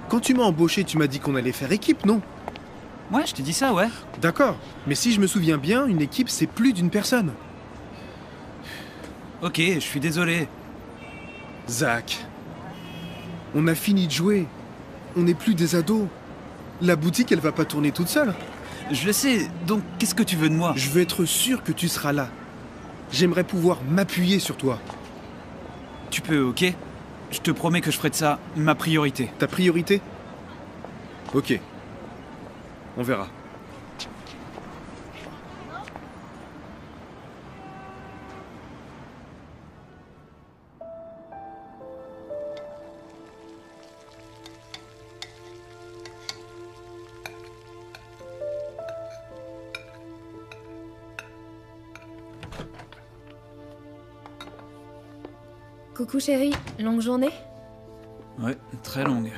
E: Quand tu m'as embauché, tu m'as dit qu'on allait faire équipe, non?
B: Ouais, je t'ai dit ça, ouais.
E: D'accord, mais si je me souviens bien, une équipe, c'est plus d'une personne.
B: Ok, je suis désolé.
E: Zach, on a fini de jouer. On n'est plus des ados. La boutique, elle va pas tourner toute seule.
B: Je le sais, donc qu'est-ce que tu veux de moi?
E: Je veux être sûr que tu seras là. J'aimerais pouvoir m'appuyer sur toi.
B: Tu peux, ok? Je te promets que je ferai de ça ma priorité.
E: Ta priorité? Ok. On verra.
C: Coucou chérie, longue journée?
B: Ouais, très longue.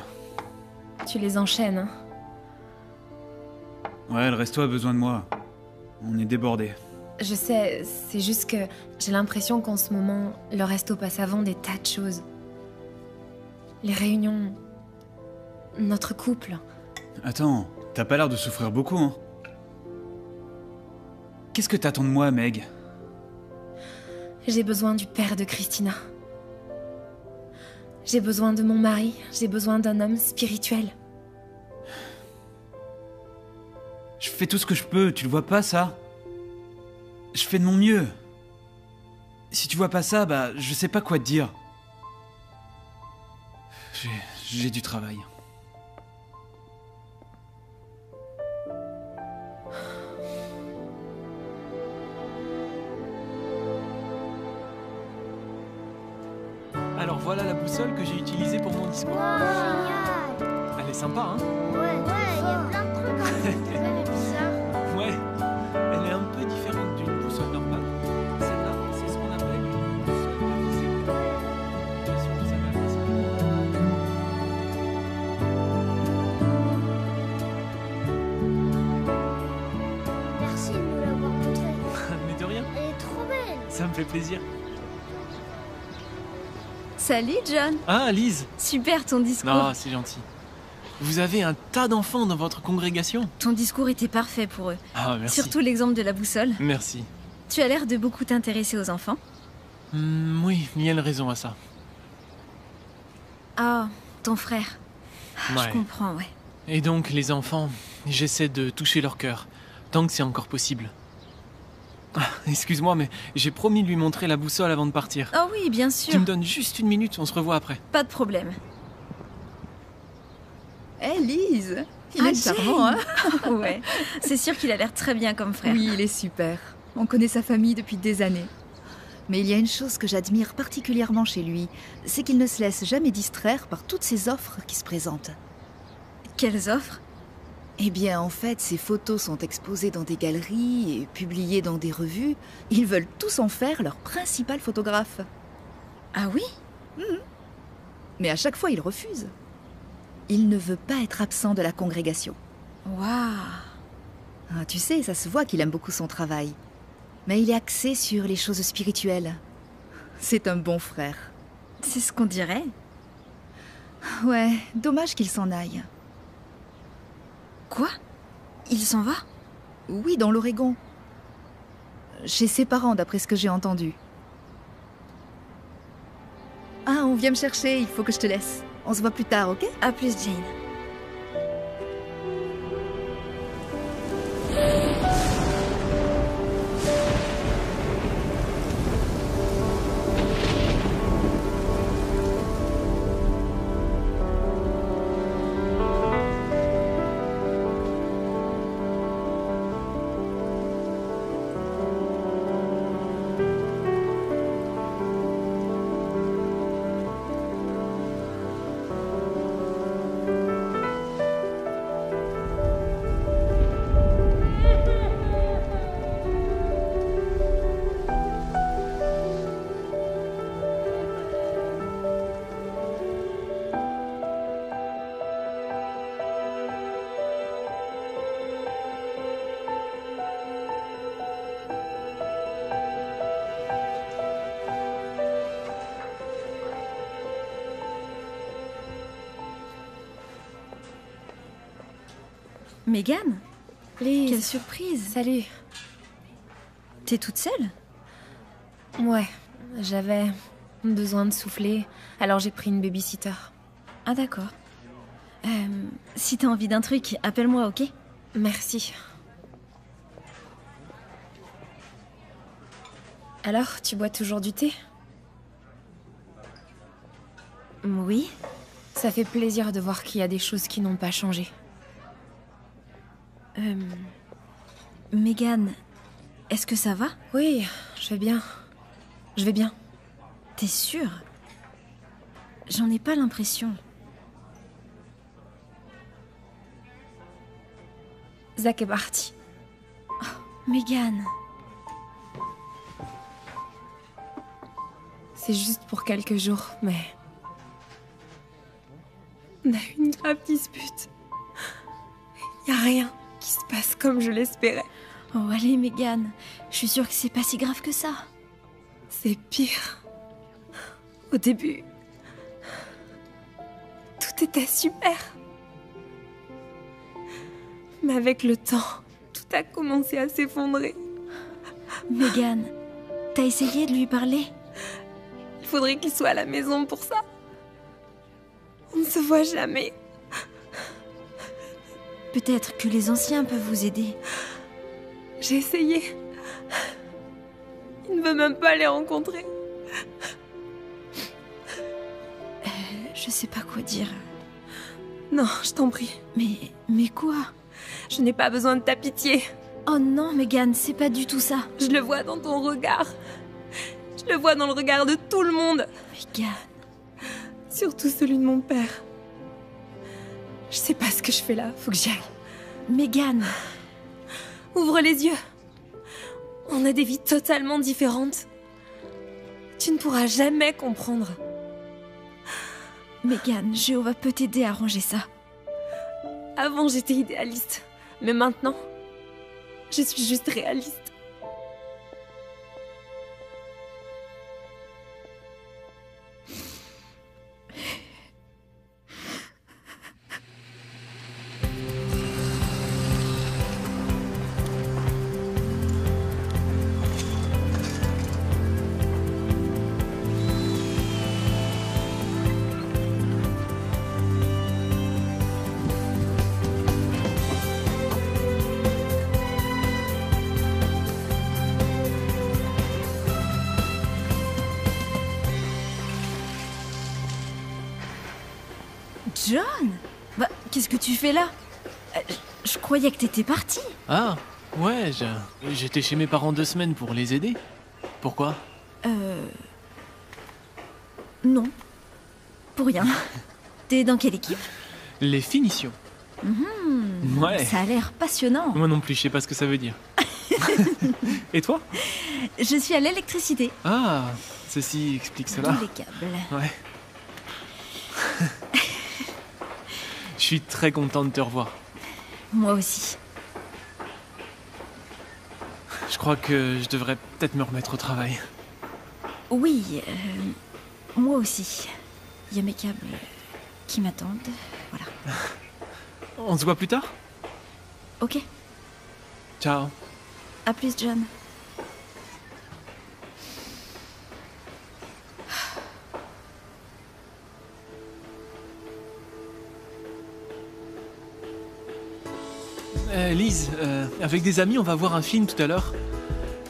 C: Tu les enchaînes, hein?
B: Ouais, le resto a besoin de moi. On est débordés.
C: Je sais, c'est juste que j'ai l'impression qu'en ce moment, le resto passe avant des tas de choses. Les réunions... notre couple...
B: Attends, t'as pas l'air de souffrir beaucoup, hein? Qu'est-ce que t'attends de moi, Meg?
C: J'ai besoin du père de Christina. J'ai besoin de mon mari, j'ai besoin d'un homme spirituel.
B: Je fais tout ce que je peux, tu le vois pas, ça? Je fais de mon mieux. Si tu vois pas ça, bah, je sais pas quoi te dire. J'ai du travail.
L: Alors voilà la boussole que j'ai utilisée pour mon discours.
O: Génial!
L: Elle est sympa, hein?
O: Ouais, il y a plein de trucs. Elle est bizarre.
L: Ouais, elle est un peu différente d'une boussole normale. Celle-là, c'est ce qu'on appelle une boussole révisée. Bien sûr, vous savez à quoi
O: Merci de nous l'avoir montré.
L: Mais de rien,
O: Elle est trop belle.
L: ça me fait plaisir.
A: Salut John.
L: Ah, Lise!
A: Super ton discours.
L: Non, c'est gentil. Vous avez un tas d'enfants dans votre congrégation?
A: Ton discours était parfait pour eux.
L: Ah, merci.
A: Surtout l'exemple de la boussole.
L: Merci.
A: Tu as l'air de beaucoup t'intéresser aux enfants.
L: Oui, il y a une raison à ça.
A: Ah, ton frère.
L: Ouais.
A: Je comprends, ouais.
L: Et donc, les enfants, j'essaie de toucher leur cœur, tant que c'est encore possible. Ah, excuse-moi, mais j'ai promis de lui montrer la boussole avant de partir.
A: Oh oui, bien sûr.
L: Tu me donnes juste une minute, on se revoit après.
A: Pas de problème.
P: Hé, Lise, il est charmant, hein?
A: Ouais, c'est sûr qu'il a l'air très bien comme frère.
P: Oui, il est super. On connaît sa famille depuis des années. Mais il y a une chose que j'admire particulièrement chez lui, c'est qu'il ne se laisse jamais distraire par toutes ces offres qui se présentent.
A: Quelles offres?
P: Eh bien, en fait, ces photos sont exposées dans des galeries et publiées dans des revues. Ils veulent tous en faire leur principal photographe.
A: Ah oui?
P: Mais à chaque fois, il refuse. Il ne veut pas être absent de la congrégation.
A: Waouh!
P: Ah, tu sais, ça se voit qu'il aime beaucoup son travail. Mais il est axé sur les choses spirituelles. C'est un bon frère.
A: C'est ce qu'on dirait.
P: Ouais, dommage qu'il s'en aille.
A: Quoi? Il s'en va?
P: Oui, dans l'Oregon. Chez ses parents, d'après ce que j'ai entendu. Ah, on vient me chercher, il faut que je te laisse. On se voit plus tard, ok?
A: À plus, Jane. Megan?
C: Liz.
A: Quelle surprise!
C: Salut.
A: T'es toute seule?
C: Ouais, j'avais besoin de souffler, alors j'ai pris une babysitter.
A: Ah d'accord. Si t'as envie d'un truc, appelle-moi, ok?
C: Merci. Alors, tu bois toujours du thé?
A: Oui.
C: Ça fait plaisir de voir qu'il y a des choses qui n'ont pas changé.
A: Megan, est-ce que ça va?
C: Oui, je vais bien. Je vais bien.
A: T'es sûre? J'en ai pas l'impression.
C: Zach est parti.
A: Oh, Megan.
C: C'est juste pour quelques jours, mais... On a eu une grave dispute. Y a rien qui se passe comme je l'espérais.
A: Oh allez Megan, je suis sûre que c'est pas si grave que ça.
C: C'est pire. Au début, tout était super. Mais avec le temps, tout a commencé à s'effondrer.
A: Megan, t'as essayé de lui parler?
C: Il faudrait qu'il soit à la maison pour ça. On ne se voit jamais.
A: Peut-être que les anciens peuvent vous aider.
C: J'ai essayé. Il ne veut même pas les rencontrer.
A: Je sais pas quoi dire.
C: Non, je t'en prie.
A: Mais quoi?
C: Je n'ai pas besoin de ta pitié.
A: Oh non, Megan, c'est pas du tout ça.
C: Je le vois dans ton regard. Je le vois dans le regard de tout le monde.
A: Megan.
C: Surtout celui de mon père. Je sais pas ce que je fais là, faut que j'y aille.
A: Megan.
C: Ouvre les yeux. On a des vies totalement différentes. Tu ne pourras jamais comprendre.
A: Megan, Jéhovah peut t'aider à ranger ça.
C: Avant, j'étais idéaliste. Mais maintenant, je suis juste réaliste.
A: John? Bah, qu'est-ce que tu fais là? Je croyais que t'étais parti.
L: Ah, ouais, j'étais chez mes parents 2 semaines pour les aider. Pourquoi?
A: Non. Pour rien. T'es dans quelle équipe?
L: Les finitions. Ouais.
A: Ça a l'air passionnant.
L: Moi non plus, je sais pas ce que ça veut dire. Et toi?
A: Je suis à l'électricité.
L: Ah, ceci explique cela.
A: Tous les câbles.
L: Ouais. Je suis très content de te revoir.
A: Moi aussi.
L: Je crois que je devrais peut-être me remettre au travail.
A: Oui, moi aussi. Il y a mes câbles qui m'attendent. Voilà.
L: On se voit plus tard?
A: Ok.
L: Ciao.
A: À plus, John.
L: Lise, avec des amis, on va voir un film tout à l'heure.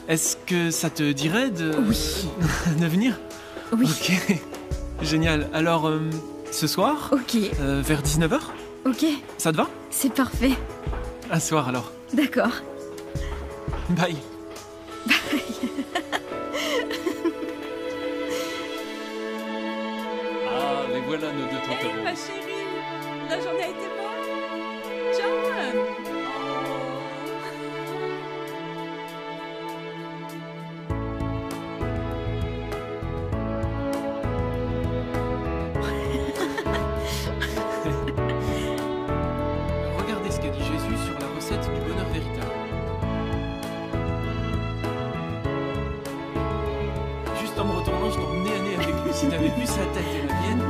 L: Est-ce que ça te dirait de...
A: Oui.
L: de venir?
A: Oui.
L: Ok. Génial. Alors, ce soir?
A: Ok.
L: Vers 19h?
A: Ok.
L: Ça te va?
A: C'est parfait.
L: À ce soir alors.
A: D'accord.
L: Bye. Ah, mais voilà nos 2 tontons.
G: Ma chérie, la journée a été bonne. John.
L: Regardez ce qu'a dit Jésus sur la recette du bonheur véritable. Juste en me retournant, je tombe nez à nez avec lui. Si t'avais vu sa tête et la mienne...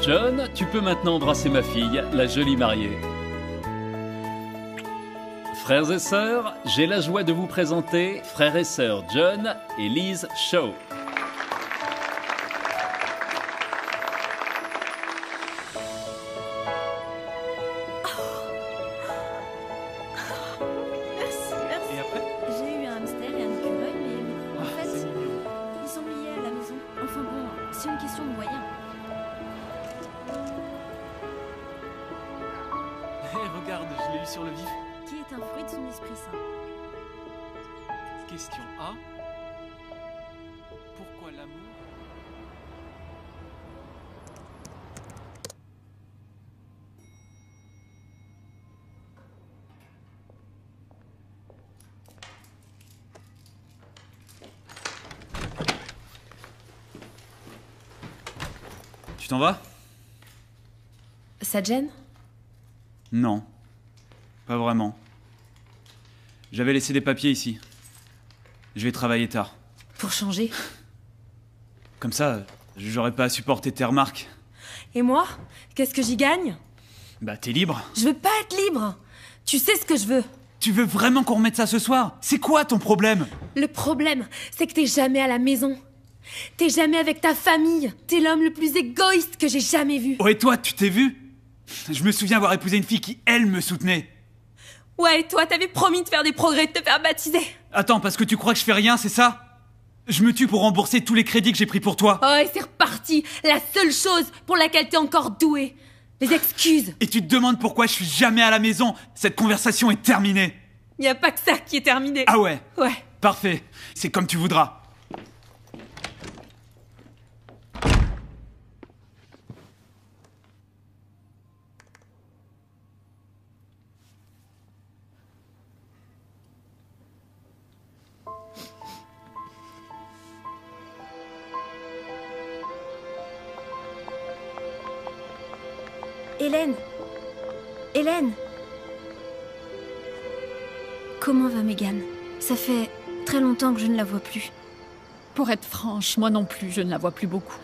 F: John, tu peux maintenant embrasser ma fille, la jolie mariée. Frères et sœurs, j'ai la joie de vous présenter frères et sœurs John et Liz Shaw.
A: Merci, merci.
B: Et après?
A: J'ai eu un hamster et un écureuil, mais en fait, ils sont liés à la maison. Enfin bon, c'est une question de moyens.
L: Hé, regarde, je l'ai eu sur le vif.
A: Qui est un fruit de son esprit saint.
L: Question A. Pourquoi l'amour...
B: Tu t'en vas?
C: Ça te gêne?
B: Non. Pas vraiment. J'avais laissé des papiers ici. Je vais travailler tard.
C: Pour changer.
B: Comme ça, j'aurais pas à supporter tes remarques.
C: Et moi? Qu'est-ce que j'y gagne?
B: Bah, t'es libre.
C: Je veux pas être libre. Tu sais ce que je veux.
B: Tu veux vraiment qu'on remette ça ce soir? C'est quoi ton problème?
C: Le problème, c'est que t'es jamais à la maison. T'es jamais avec ta famille. T'es l'homme le plus égoïste que j'ai jamais vu.
B: Oh, et toi, tu t'es vu? Je me souviens avoir épousé une fille qui, elle, me soutenait.
C: Ouais, et toi, t'avais promis de faire des progrès, de te faire baptiser.
B: Attends, parce que tu crois que je fais rien, c'est ça? Je me tue pour rembourser tous les crédits que j'ai pris pour toi.
C: Oh, et c'est reparti. La seule chose pour laquelle t'es encore doué. Les excuses.
B: Et tu te demandes pourquoi je suis jamais à la maison. Cette conversation est terminée.
C: Y a pas que ça qui est terminé.
B: Ah ouais?
C: Ouais.
B: Parfait. C'est comme tu voudras.
A: Hélène! Hélène! Comment va Megan? Ça fait très longtemps que je ne la vois plus.
H: Pour être franche, moi non plus, je ne la vois plus beaucoup.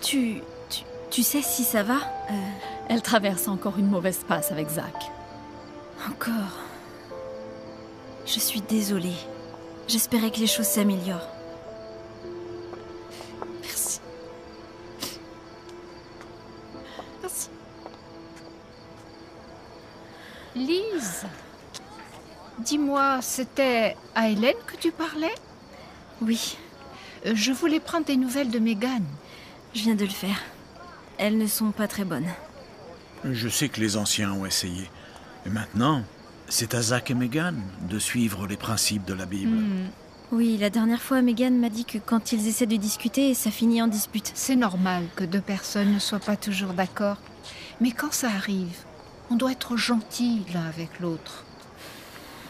A: Tu sais si ça va?
H: Elle traverse encore une mauvaise passe avec Zach.
A: Encore. Je suis désolée. J'espérais que les choses s'améliorent.
H: Merci. Merci.
K: Lise, dis-moi, c'était à Hélène que tu parlais?
A: Oui.
K: Je voulais prendre des nouvelles de Megan.
A: Je viens de le faire. Elles ne sont pas très bonnes.
I: Je sais que les anciens ont essayé. Et maintenant, c'est à Zach et Megan de suivre les principes de la Bible.
A: Oui, la dernière fois, Megan m'a dit que quand ils essaient de discuter, ça finit en dispute.
K: C'est normal que deux personnes ne soient pas toujours d'accord. Mais quand ça arrive, on doit être gentil l'un avec l'autre.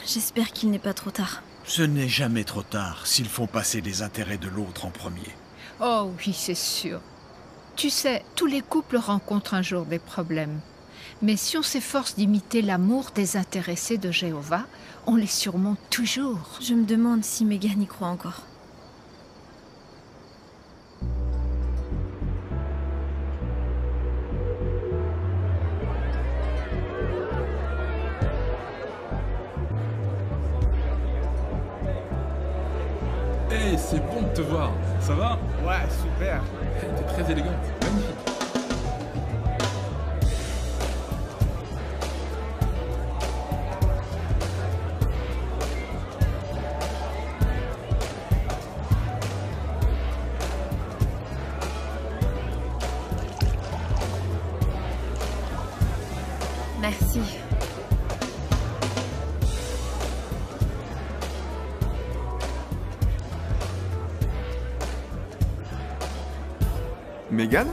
A: J'espère qu'il n'est pas trop tard.
I: Ce n'est jamais trop tard s'il faut passer les intérêts de l'autre en premier.
K: Oh oui, c'est sûr. Tu sais, tous les couples rencontrent un jour des problèmes. Mais si on s'efforce d'imiter l'amour désintéressé de Jéhovah, on les surmonte toujours.
A: Je me demande si Megan y croit encore.
Q: Hey, c'est bon de te voir. Ça va?
E: Ouais, super.
Q: T'es très élégant. Magnifique.
C: Merci.
R: Megan?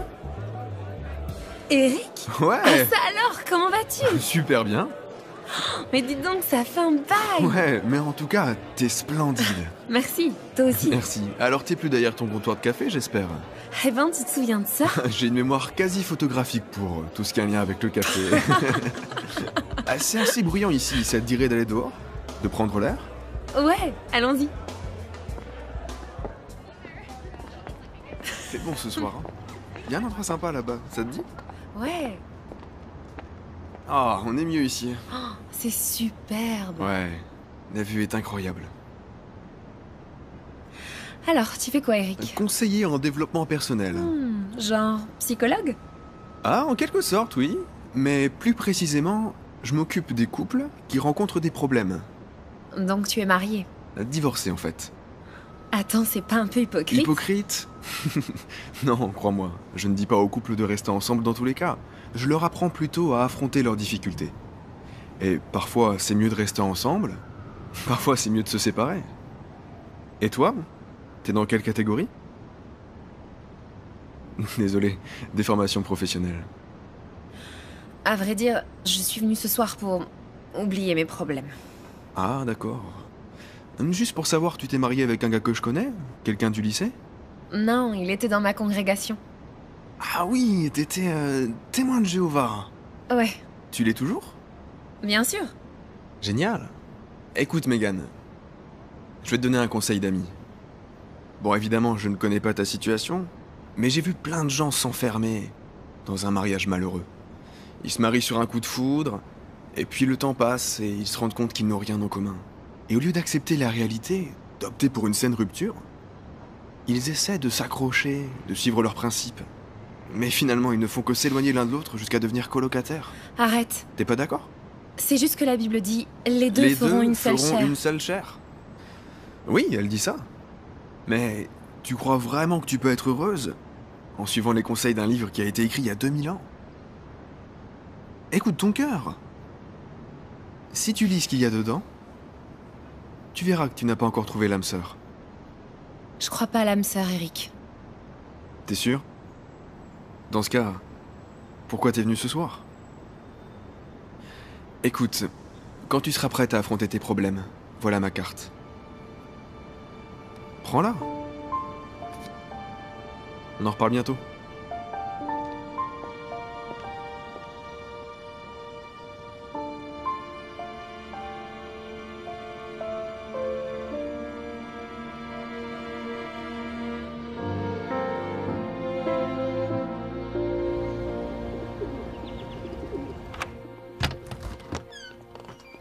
C: Eric?
R: Ouais.
C: Ah, ça alors, comment vas-tu?
R: Super bien.
C: Mais dis donc, ça fait un bail.
R: Ouais, mais en tout cas, t'es splendide.
C: Merci, toi aussi.
R: Merci. Alors t'es plus derrière ton comptoir de café, j'espère?
C: Eh ben, tu te souviens de ça?
R: J'ai une mémoire quasi photographique pour tout ce qui a un lien avec le café. Ah, c'est assez bruyant ici, ça te dirait d'aller dehors? De prendre l'air?
C: Ouais, allons-y.
R: C'est bon ce soir, hein? Il y a un endroit sympa là-bas, ça te dit?
C: Ouais.
R: Ah, on est mieux ici.
C: Oh, c'est superbe.
R: Ouais, la vue est incroyable.
C: Alors, tu fais quoi, Eric?
R: Conseiller en développement personnel.
C: Genre psychologue?
R: Ah, en quelque sorte, oui. Mais plus précisément, je m'occupe des couples qui rencontrent des problèmes.
C: Donc tu es marié?
R: Divorcé, en fait.
C: Attends, c'est pas un peu hypocrite?
R: Hypocrite? Non, crois-moi, je ne dis pas aux couples de rester ensemble dans tous les cas. Je leur apprends plutôt à affronter leurs difficultés. Et parfois, c'est mieux de rester ensemble. Parfois, c'est mieux de se séparer. Et toi? T'es dans quelle catégorie? Désolé, déformation professionnelle.
C: À vrai dire, je suis venue ce soir pour oublier mes problèmes.
R: Ah, d'accord. Juste pour savoir, tu t'es marié avec un gars que je connais? Quelqu'un du lycée?
C: Non, il était dans ma congrégation.
R: Ah oui, t'étais témoin de Jéhovah.
C: Ouais,
R: Tu l'es toujours?
C: bien sûr.
R: Génial. Écoute, Megan, je vais te donner un conseil d'ami. Bon, évidemment, je ne connais pas ta situation, mais j'ai vu plein de gens s'enfermer dans un mariage malheureux. Ils se marient sur un coup de foudre, et puis le temps passe et ils se rendent compte qu'ils n'ont rien en commun. Et au lieu d'accepter la réalité, d'opter pour une saine rupture, ils essaient de s'accrocher, de suivre leurs principes. Mais finalement, ils ne font que s'éloigner l'un de l'autre jusqu'à devenir colocataires.
C: Arrête.
R: T'es pas d'accord?
C: C'est juste que la Bible dit les deux feront une seule chair.
R: une seule chair. Oui, elle dit ça. Mais tu crois vraiment que tu peux être heureuse en suivant les conseils d'un livre qui a été écrit il y a 2000 ans? Écoute ton cœur. Si tu lis ce qu'il y a dedans, tu verras que tu n'as pas encore trouvé l'âme sœur.
C: Je crois pas à l'âme sœur, Eric.
R: T'es sûr? Dans ce cas, pourquoi t'es venu ce soir? Écoute, quand tu seras prête à affronter tes problèmes, voilà ma carte. Prends-la. On en reparle bientôt.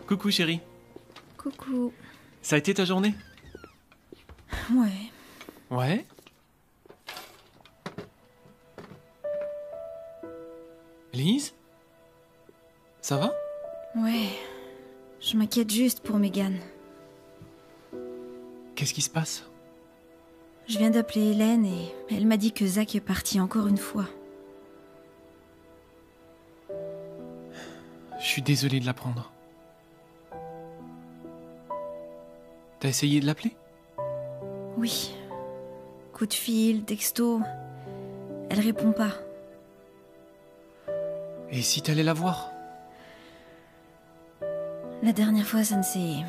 L: Coucou chérie.
A: Coucou.
L: Ça a été ta journée?
A: Ouais.
L: Ouais. Lise? Ça va?
A: Ouais. Je m'inquiète juste pour Megan.
L: Qu'est-ce qui se passe?
A: Je viens d'appeler Hélène et elle m'a dit que Zach est parti encore une fois.
L: Je suis désolé de l'apprendre. T'as essayé de l'appeler?
A: Oui. Coup de fil, texto. Elle répond pas.
L: Et si t'allais la voir?
A: La dernière fois, ça ne s'est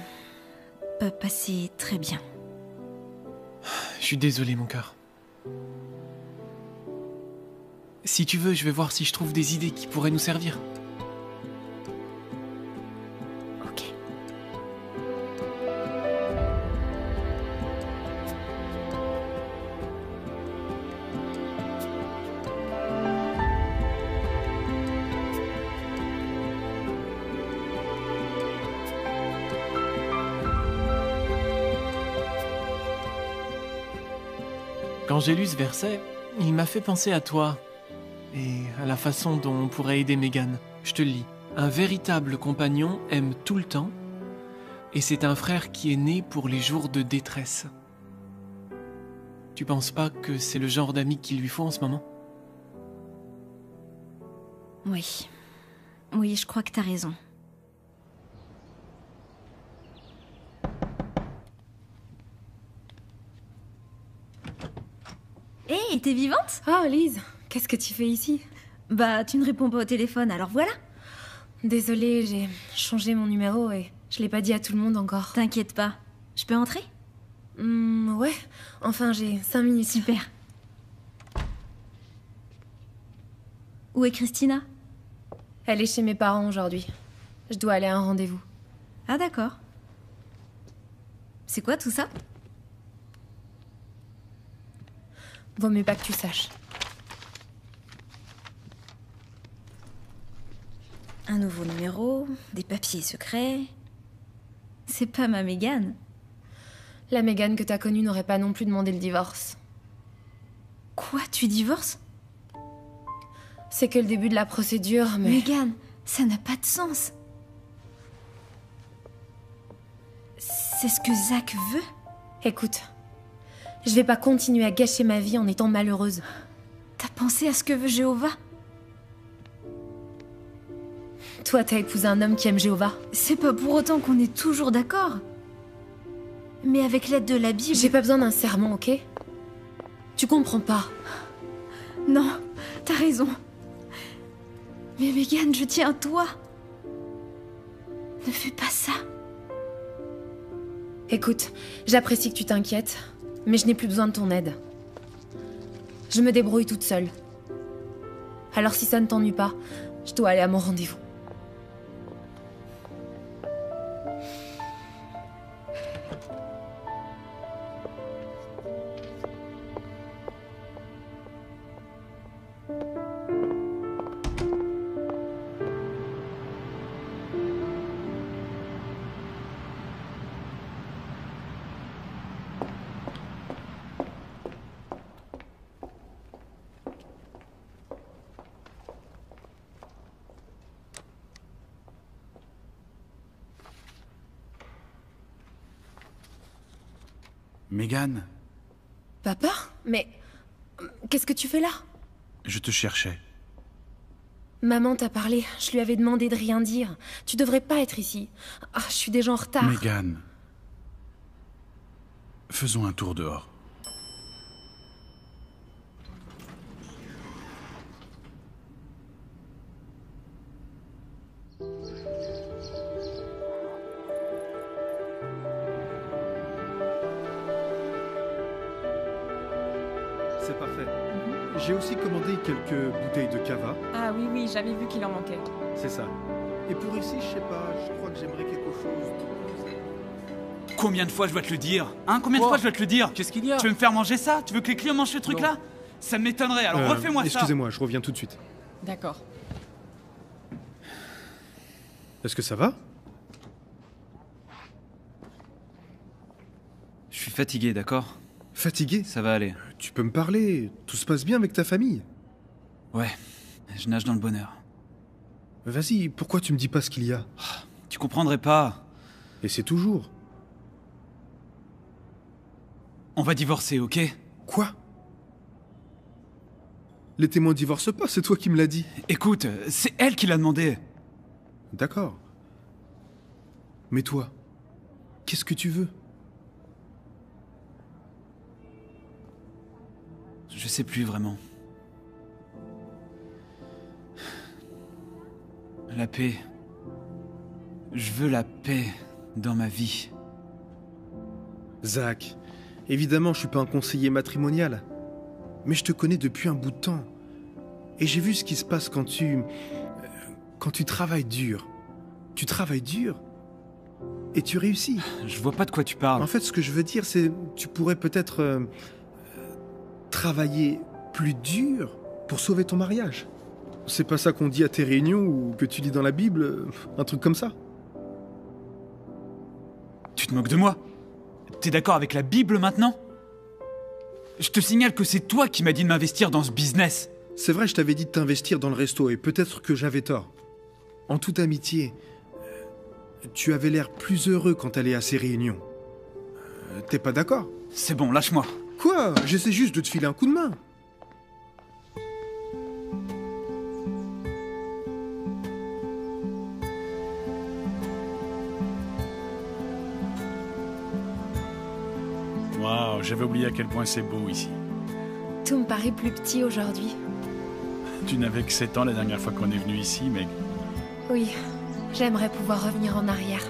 A: pas passé très bien.
L: Je suis désolé, mon cœur. Si tu veux, je vais voir si je trouve des idées qui pourraient nous servir.
A: Ok.
L: Quand j'ai lu ce verset, il m'a fait penser à toi et à la façon dont on pourrait aider Megan. Je te le lis. Un véritable compagnon aime tout le temps et c'est un frère qui est né pour les jours de détresse. Tu penses pas que c'est le genre d'ami qu'il lui faut en ce moment?
A: Oui. Oui, je crois que t'as raison. Hé, t'es vivante?
C: Oh, Lise, qu'est-ce que tu fais ici?
A: Bah, tu ne réponds pas au téléphone, alors voilà.
C: Désolée, j'ai changé mon numéro et je l'ai pas dit à tout le monde encore.
A: T'inquiète pas. Je peux entrer?
C: Ouais. Enfin, j'ai 5 minutes.
A: Super. Où est Christina?
C: Elle est chez mes parents aujourd'hui. Je dois aller à un rendez-vous.
A: Ah d'accord. C'est quoi tout ça?
C: Vaut mieux pas que tu saches.
A: Un nouveau numéro, des papiers secrets. C'est pas ma Mégane.
C: La Mégane que t'as connue n'aurait pas non plus demandé le divorce.
A: Quoi, tu divorces?
C: C'est que le début de la procédure, mais...
A: Mégane, ça n'a pas de sens. C'est ce que Zach veut?
C: Écoute, je vais pas continuer à gâcher ma vie en étant malheureuse.
A: T'as pensé à ce que veut Jéhovah?
C: Toi, t'as épousé un homme qui aime Jéhovah.
A: C'est pas pour autant qu'on est toujours d'accord. Mais avec l'aide de la Bible...
C: J'ai pas besoin d'un serment, ok? Tu comprends pas.
A: Non, t'as raison. Mais Mégane, je tiens à toi. Ne fais pas ça.
C: Écoute, j'apprécie que tu t'inquiètes, mais je n'ai plus besoin de ton aide. Je me débrouille toute seule. Alors si ça ne t'ennuie pas, je dois aller à mon rendez-vous.
I: Mégane,
C: Papa? Mais... qu'est-ce que tu fais là?
I: je te cherchais.
C: Maman t'a parlé, je lui avais demandé de rien dire. Tu devrais pas être ici. Ah, je suis déjà en retard.
I: Mégane, faisons un tour dehors.
E: C'est parfait. J'ai aussi commandé quelques bouteilles de cava.
S: Ah oui, oui, j'avais vu qu'il en manquait.
E: C'est ça. Et pour ici, je sais pas, je crois que j'aimerais quelque chose de...
B: Combien de fois je dois te le dire? Hein, combien de fois je dois te le dire?
L: Qu'est-ce qu'il y a?
B: Tu veux me faire manger ça? Tu veux que les clients mangent ce truc-là? Ça m'étonnerait, alors refais-moi ça.
E: Excusez-moi, je reviens tout de suite.
S: D'accord.
E: Est-ce que ça va?
B: Je suis fatigué, d'accord?
E: Fatigué?
B: Ça va aller.
E: Tu peux me parler, tout se passe bien avec ta famille?
B: Ouais, je nage dans le bonheur.
E: Vas-y, pourquoi tu me dis pas ce qu'il y a?
B: Tu comprendrais pas.
E: Et c'est toujours.
B: On va divorcer, ok?
E: Quoi? Les témoins divorcent pas, c'est toi qui me l'as dit.
B: Écoute, c'est elle qui l'a demandé.
E: D'accord. Mais toi, qu'est-ce que tu veux?
B: Je sais plus vraiment. La paix. Je veux la paix dans ma vie.
E: Zach, évidemment, je suis pas un conseiller matrimonial. Mais je te connais depuis un bout de temps. Et j'ai vu ce qui se passe quand tu travailles dur. Tu travailles dur et tu réussis.
B: Je vois pas de quoi tu parles.
E: En fait, ce que je veux dire, c'est tu pourrais peut-être travailler plus dur pour sauver ton mariage. C'est pas ça qu'on dit à tes réunions ou que tu lis dans la Bible, un truc comme ça.
B: Tu te moques de moi? T'es d'accord avec la Bible maintenant? Je te signale que c'est toi qui m'as dit de m'investir dans ce business.
E: C'est vrai, je t'avais dit de t'investir dans le resto et peut-être que j'avais tort. En toute amitié, tu avais l'air plus heureux quand t'allais à ces réunions. T'es pas d'accord?
B: C'est bon, lâche-moi.
E: Quoi? J'essaie juste de te filer un coup de main.
I: Waouh, j'avais oublié à quel point c'est beau ici.
C: Tout me paraît plus petit aujourd'hui.
I: Tu n'avais que 7 ans la dernière fois qu'on est venu ici, Meg.
C: Oui, j'aimerais pouvoir revenir en arrière.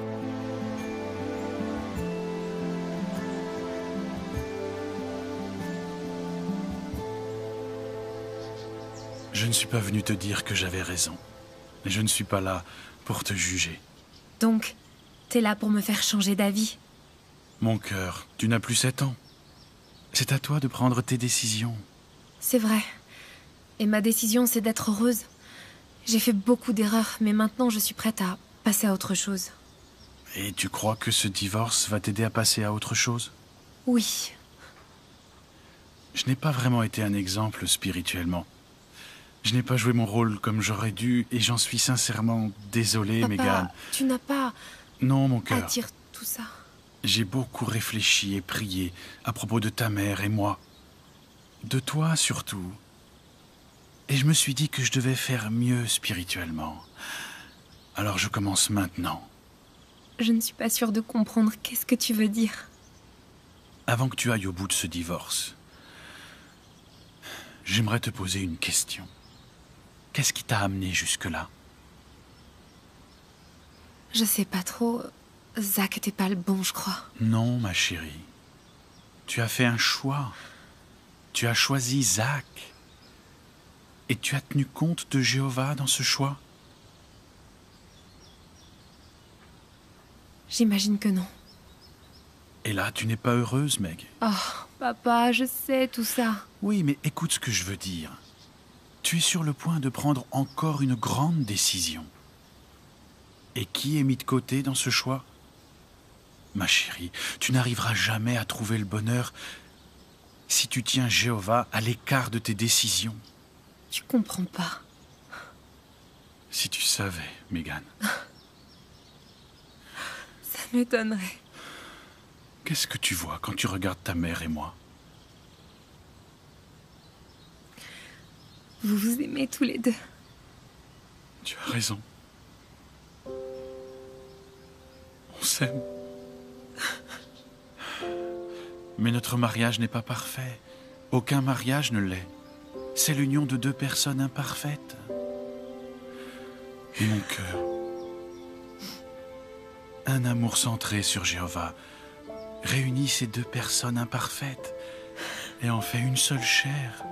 I: Je ne suis pas venu te dire que j'avais raison. Et je ne suis pas là pour te juger.
C: Donc, t'es là pour me faire changer d'avis?
I: Mon cœur, tu n'as plus 7 ans. C'est à toi de prendre tes décisions.
C: C'est vrai. Et ma décision, c'est d'être heureuse. J'ai fait beaucoup d'erreurs, mais maintenant je suis prête à passer à autre chose.
I: Et tu crois que ce divorce va t'aider à passer à autre chose?
C: Oui.
I: Je n'ai pas vraiment été un exemple spirituellement. Je n'ai pas joué mon rôle comme j'aurais dû et j'en suis sincèrement désolé,
C: Papa,
I: Megan.
C: tu n'as pas
I: Non, mon
C: à
I: cœur.
C: dire tout ça.
I: J'ai beaucoup réfléchi et prié à propos de ta mère et moi. De toi surtout. Et je me suis dit que je devais faire mieux spirituellement. Alors je commence maintenant.
C: Je ne suis pas sûre de comprendre. Qu'est-ce que tu veux dire?
I: Avant que tu ailles au bout de ce divorce, j'aimerais te poser une question. Qu'est-ce qui t'a amené jusque-là?
C: Je sais pas trop. Zach était pas le bon, je crois.
I: Non, ma chérie. Tu as fait un choix. Tu as choisi Zach. Et tu as tenu compte de Jéhovah dans ce choix?
C: J'imagine que non.
I: Et là, tu n'es pas heureuse, Meg.
C: Oh, papa, je sais tout ça.
I: Oui, mais écoute ce que je veux dire. Tu es sur le point de prendre encore une grande décision. Et qui est mis de côté dans ce choix? Ma chérie, tu n'arriveras jamais à trouver le bonheur si tu tiens Jéhovah à l'écart de tes décisions.
C: Tu comprends pas.
I: Si tu savais, Megan.
C: Ça m'étonnerait.
I: Qu'est-ce que tu vois quand tu regardes ta mère et moi?
C: Vous vous aimez tous les deux.
I: Tu as raison. On s'aime. Mais notre mariage n'est pas parfait. Aucun mariage ne l'est. C'est l'union de deux personnes imparfaites. Et mon cœur, un amour centré sur Jéhovah, réunit ces deux personnes imparfaites et en fait une seule chair.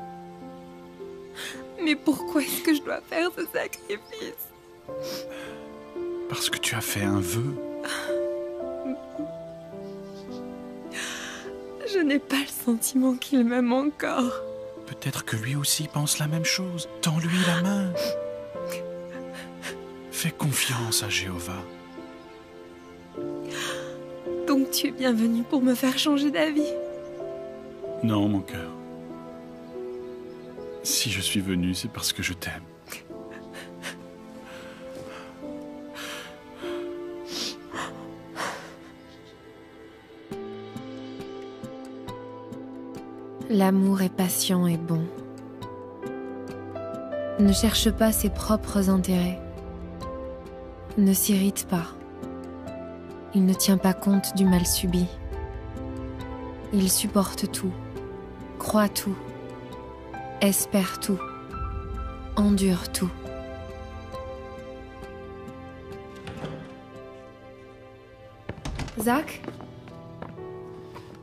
C: Mais pourquoi est-ce que je dois faire ce sacrifice?
I: Parce que tu as fait un vœu.
C: Je n'ai pas le sentiment qu'il m'aime encore.
I: Peut-être que lui aussi pense la même chose. Tends-lui la main. Fais confiance à Jéhovah.
C: Donc tu es bienvenu pour me faire changer d'avis.
I: Non, mon cœur. Si je suis venu, c'est parce que je t'aime.
C: L'amour est patient et bon. Ne cherche pas ses propres intérêts. Ne s'irrite pas. Il ne tient pas compte du mal subi. Il supporte tout, croit tout, espère tout, endure tout. Zach?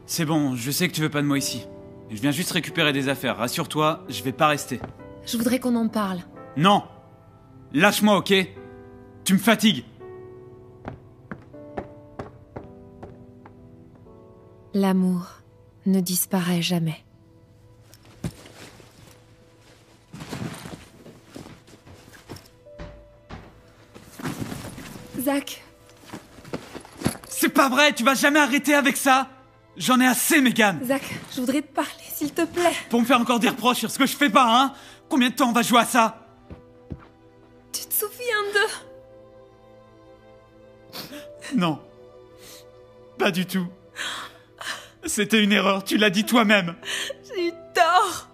B: C'est bon, je sais que tu veux pas de moi ici. Je viens juste récupérer des affaires. Rassure-toi, je vais pas rester.
C: Je voudrais qu'on en parle.
B: Non! Lâche-moi, ok? Tu me fatigues.
C: L'amour ne disparaît jamais. Zach.
B: C'est pas vrai, tu vas jamais arrêter avec ça! J'en ai assez, Megan!
C: Zach, je voudrais te parler, s'il te plaît.
B: Pour me faire encore des reproches sur ce que je fais pas, hein? Combien de temps on va jouer à ça?
C: Tu te souviens de...
B: Non. Pas du tout. C'était une erreur, tu l'as dit toi-même.
C: J'ai eu tort.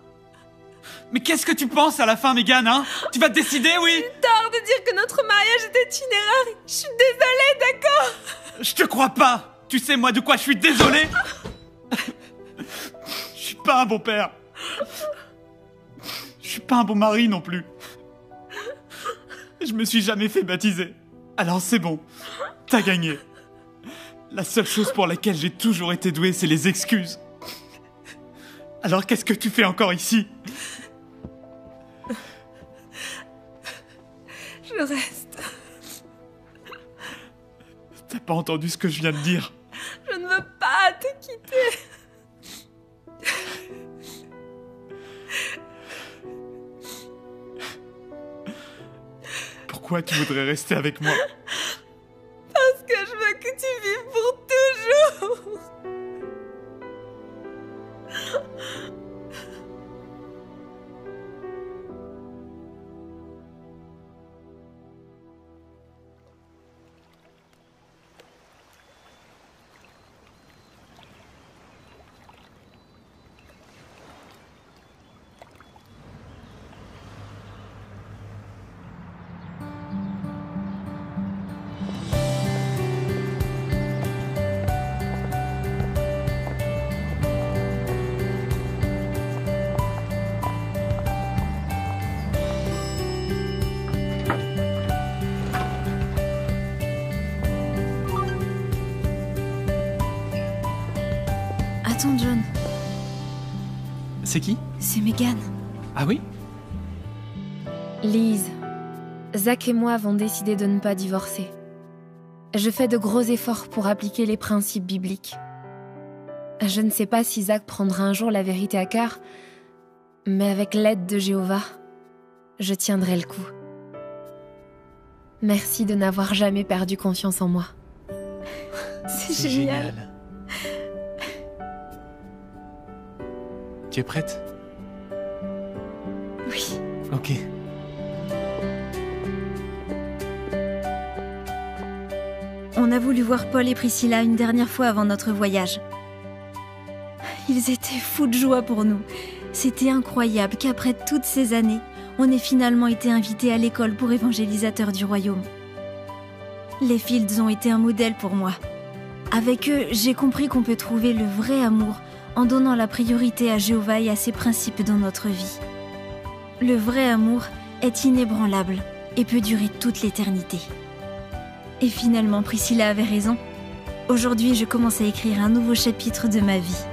B: Mais qu'est-ce que tu penses à la fin, Megan, hein? Tu vas te décider, oui?
C: J'ai eu tort de dire que notre mariage était une erreur. Je suis désolée, d'accord?
B: Je te crois pas! Tu sais, moi, de quoi je suis désolé? Je suis pas un bon père. Je suis pas un bon mari non plus. Je me suis jamais fait baptiser. Alors c'est bon, t'as gagné. La seule chose pour laquelle j'ai toujours été doué, c'est les excuses. Alors qu'est-ce que tu fais encore ici?
C: Je reste.
B: T'as pas entendu ce que je viens de dire?
C: Je ne veux pas te quitter.
B: Pourquoi tu voudrais rester avec moi?
C: Parce que je veux que tu vives pour toujours.
A: Attends, John.
L: C'est qui?
A: C'est Megan.
L: Ah oui?
C: Lise, Zach et moi avons décidé de ne pas divorcer. Je fais de gros efforts pour appliquer les principes bibliques. Je ne sais pas si Zach prendra un jour la vérité à cœur, mais avec l'aide de Jéhovah, je tiendrai le coup. Merci de n'avoir jamais perdu confiance en moi.
A: C'est génial.
L: Tu es prête?
A: Oui.
L: Ok.
A: On a voulu voir Paul et Priscilla une dernière fois avant notre voyage. Ils étaient fous de joie pour nous. C'était incroyable qu'après toutes ces années, on ait finalement été invités à l'école pour évangélisateurs du royaume. Les Fields ont été un modèle pour moi. Avec eux, j'ai compris qu'on peut trouver le vrai amour en donnant la priorité à Jéhovah et à ses principes dans notre vie. Le vrai amour est inébranlable et peut durer toute l'éternité. Et finalement, Priscilla avait raison. Aujourd'hui, je commence à écrire un nouveau chapitre de ma vie.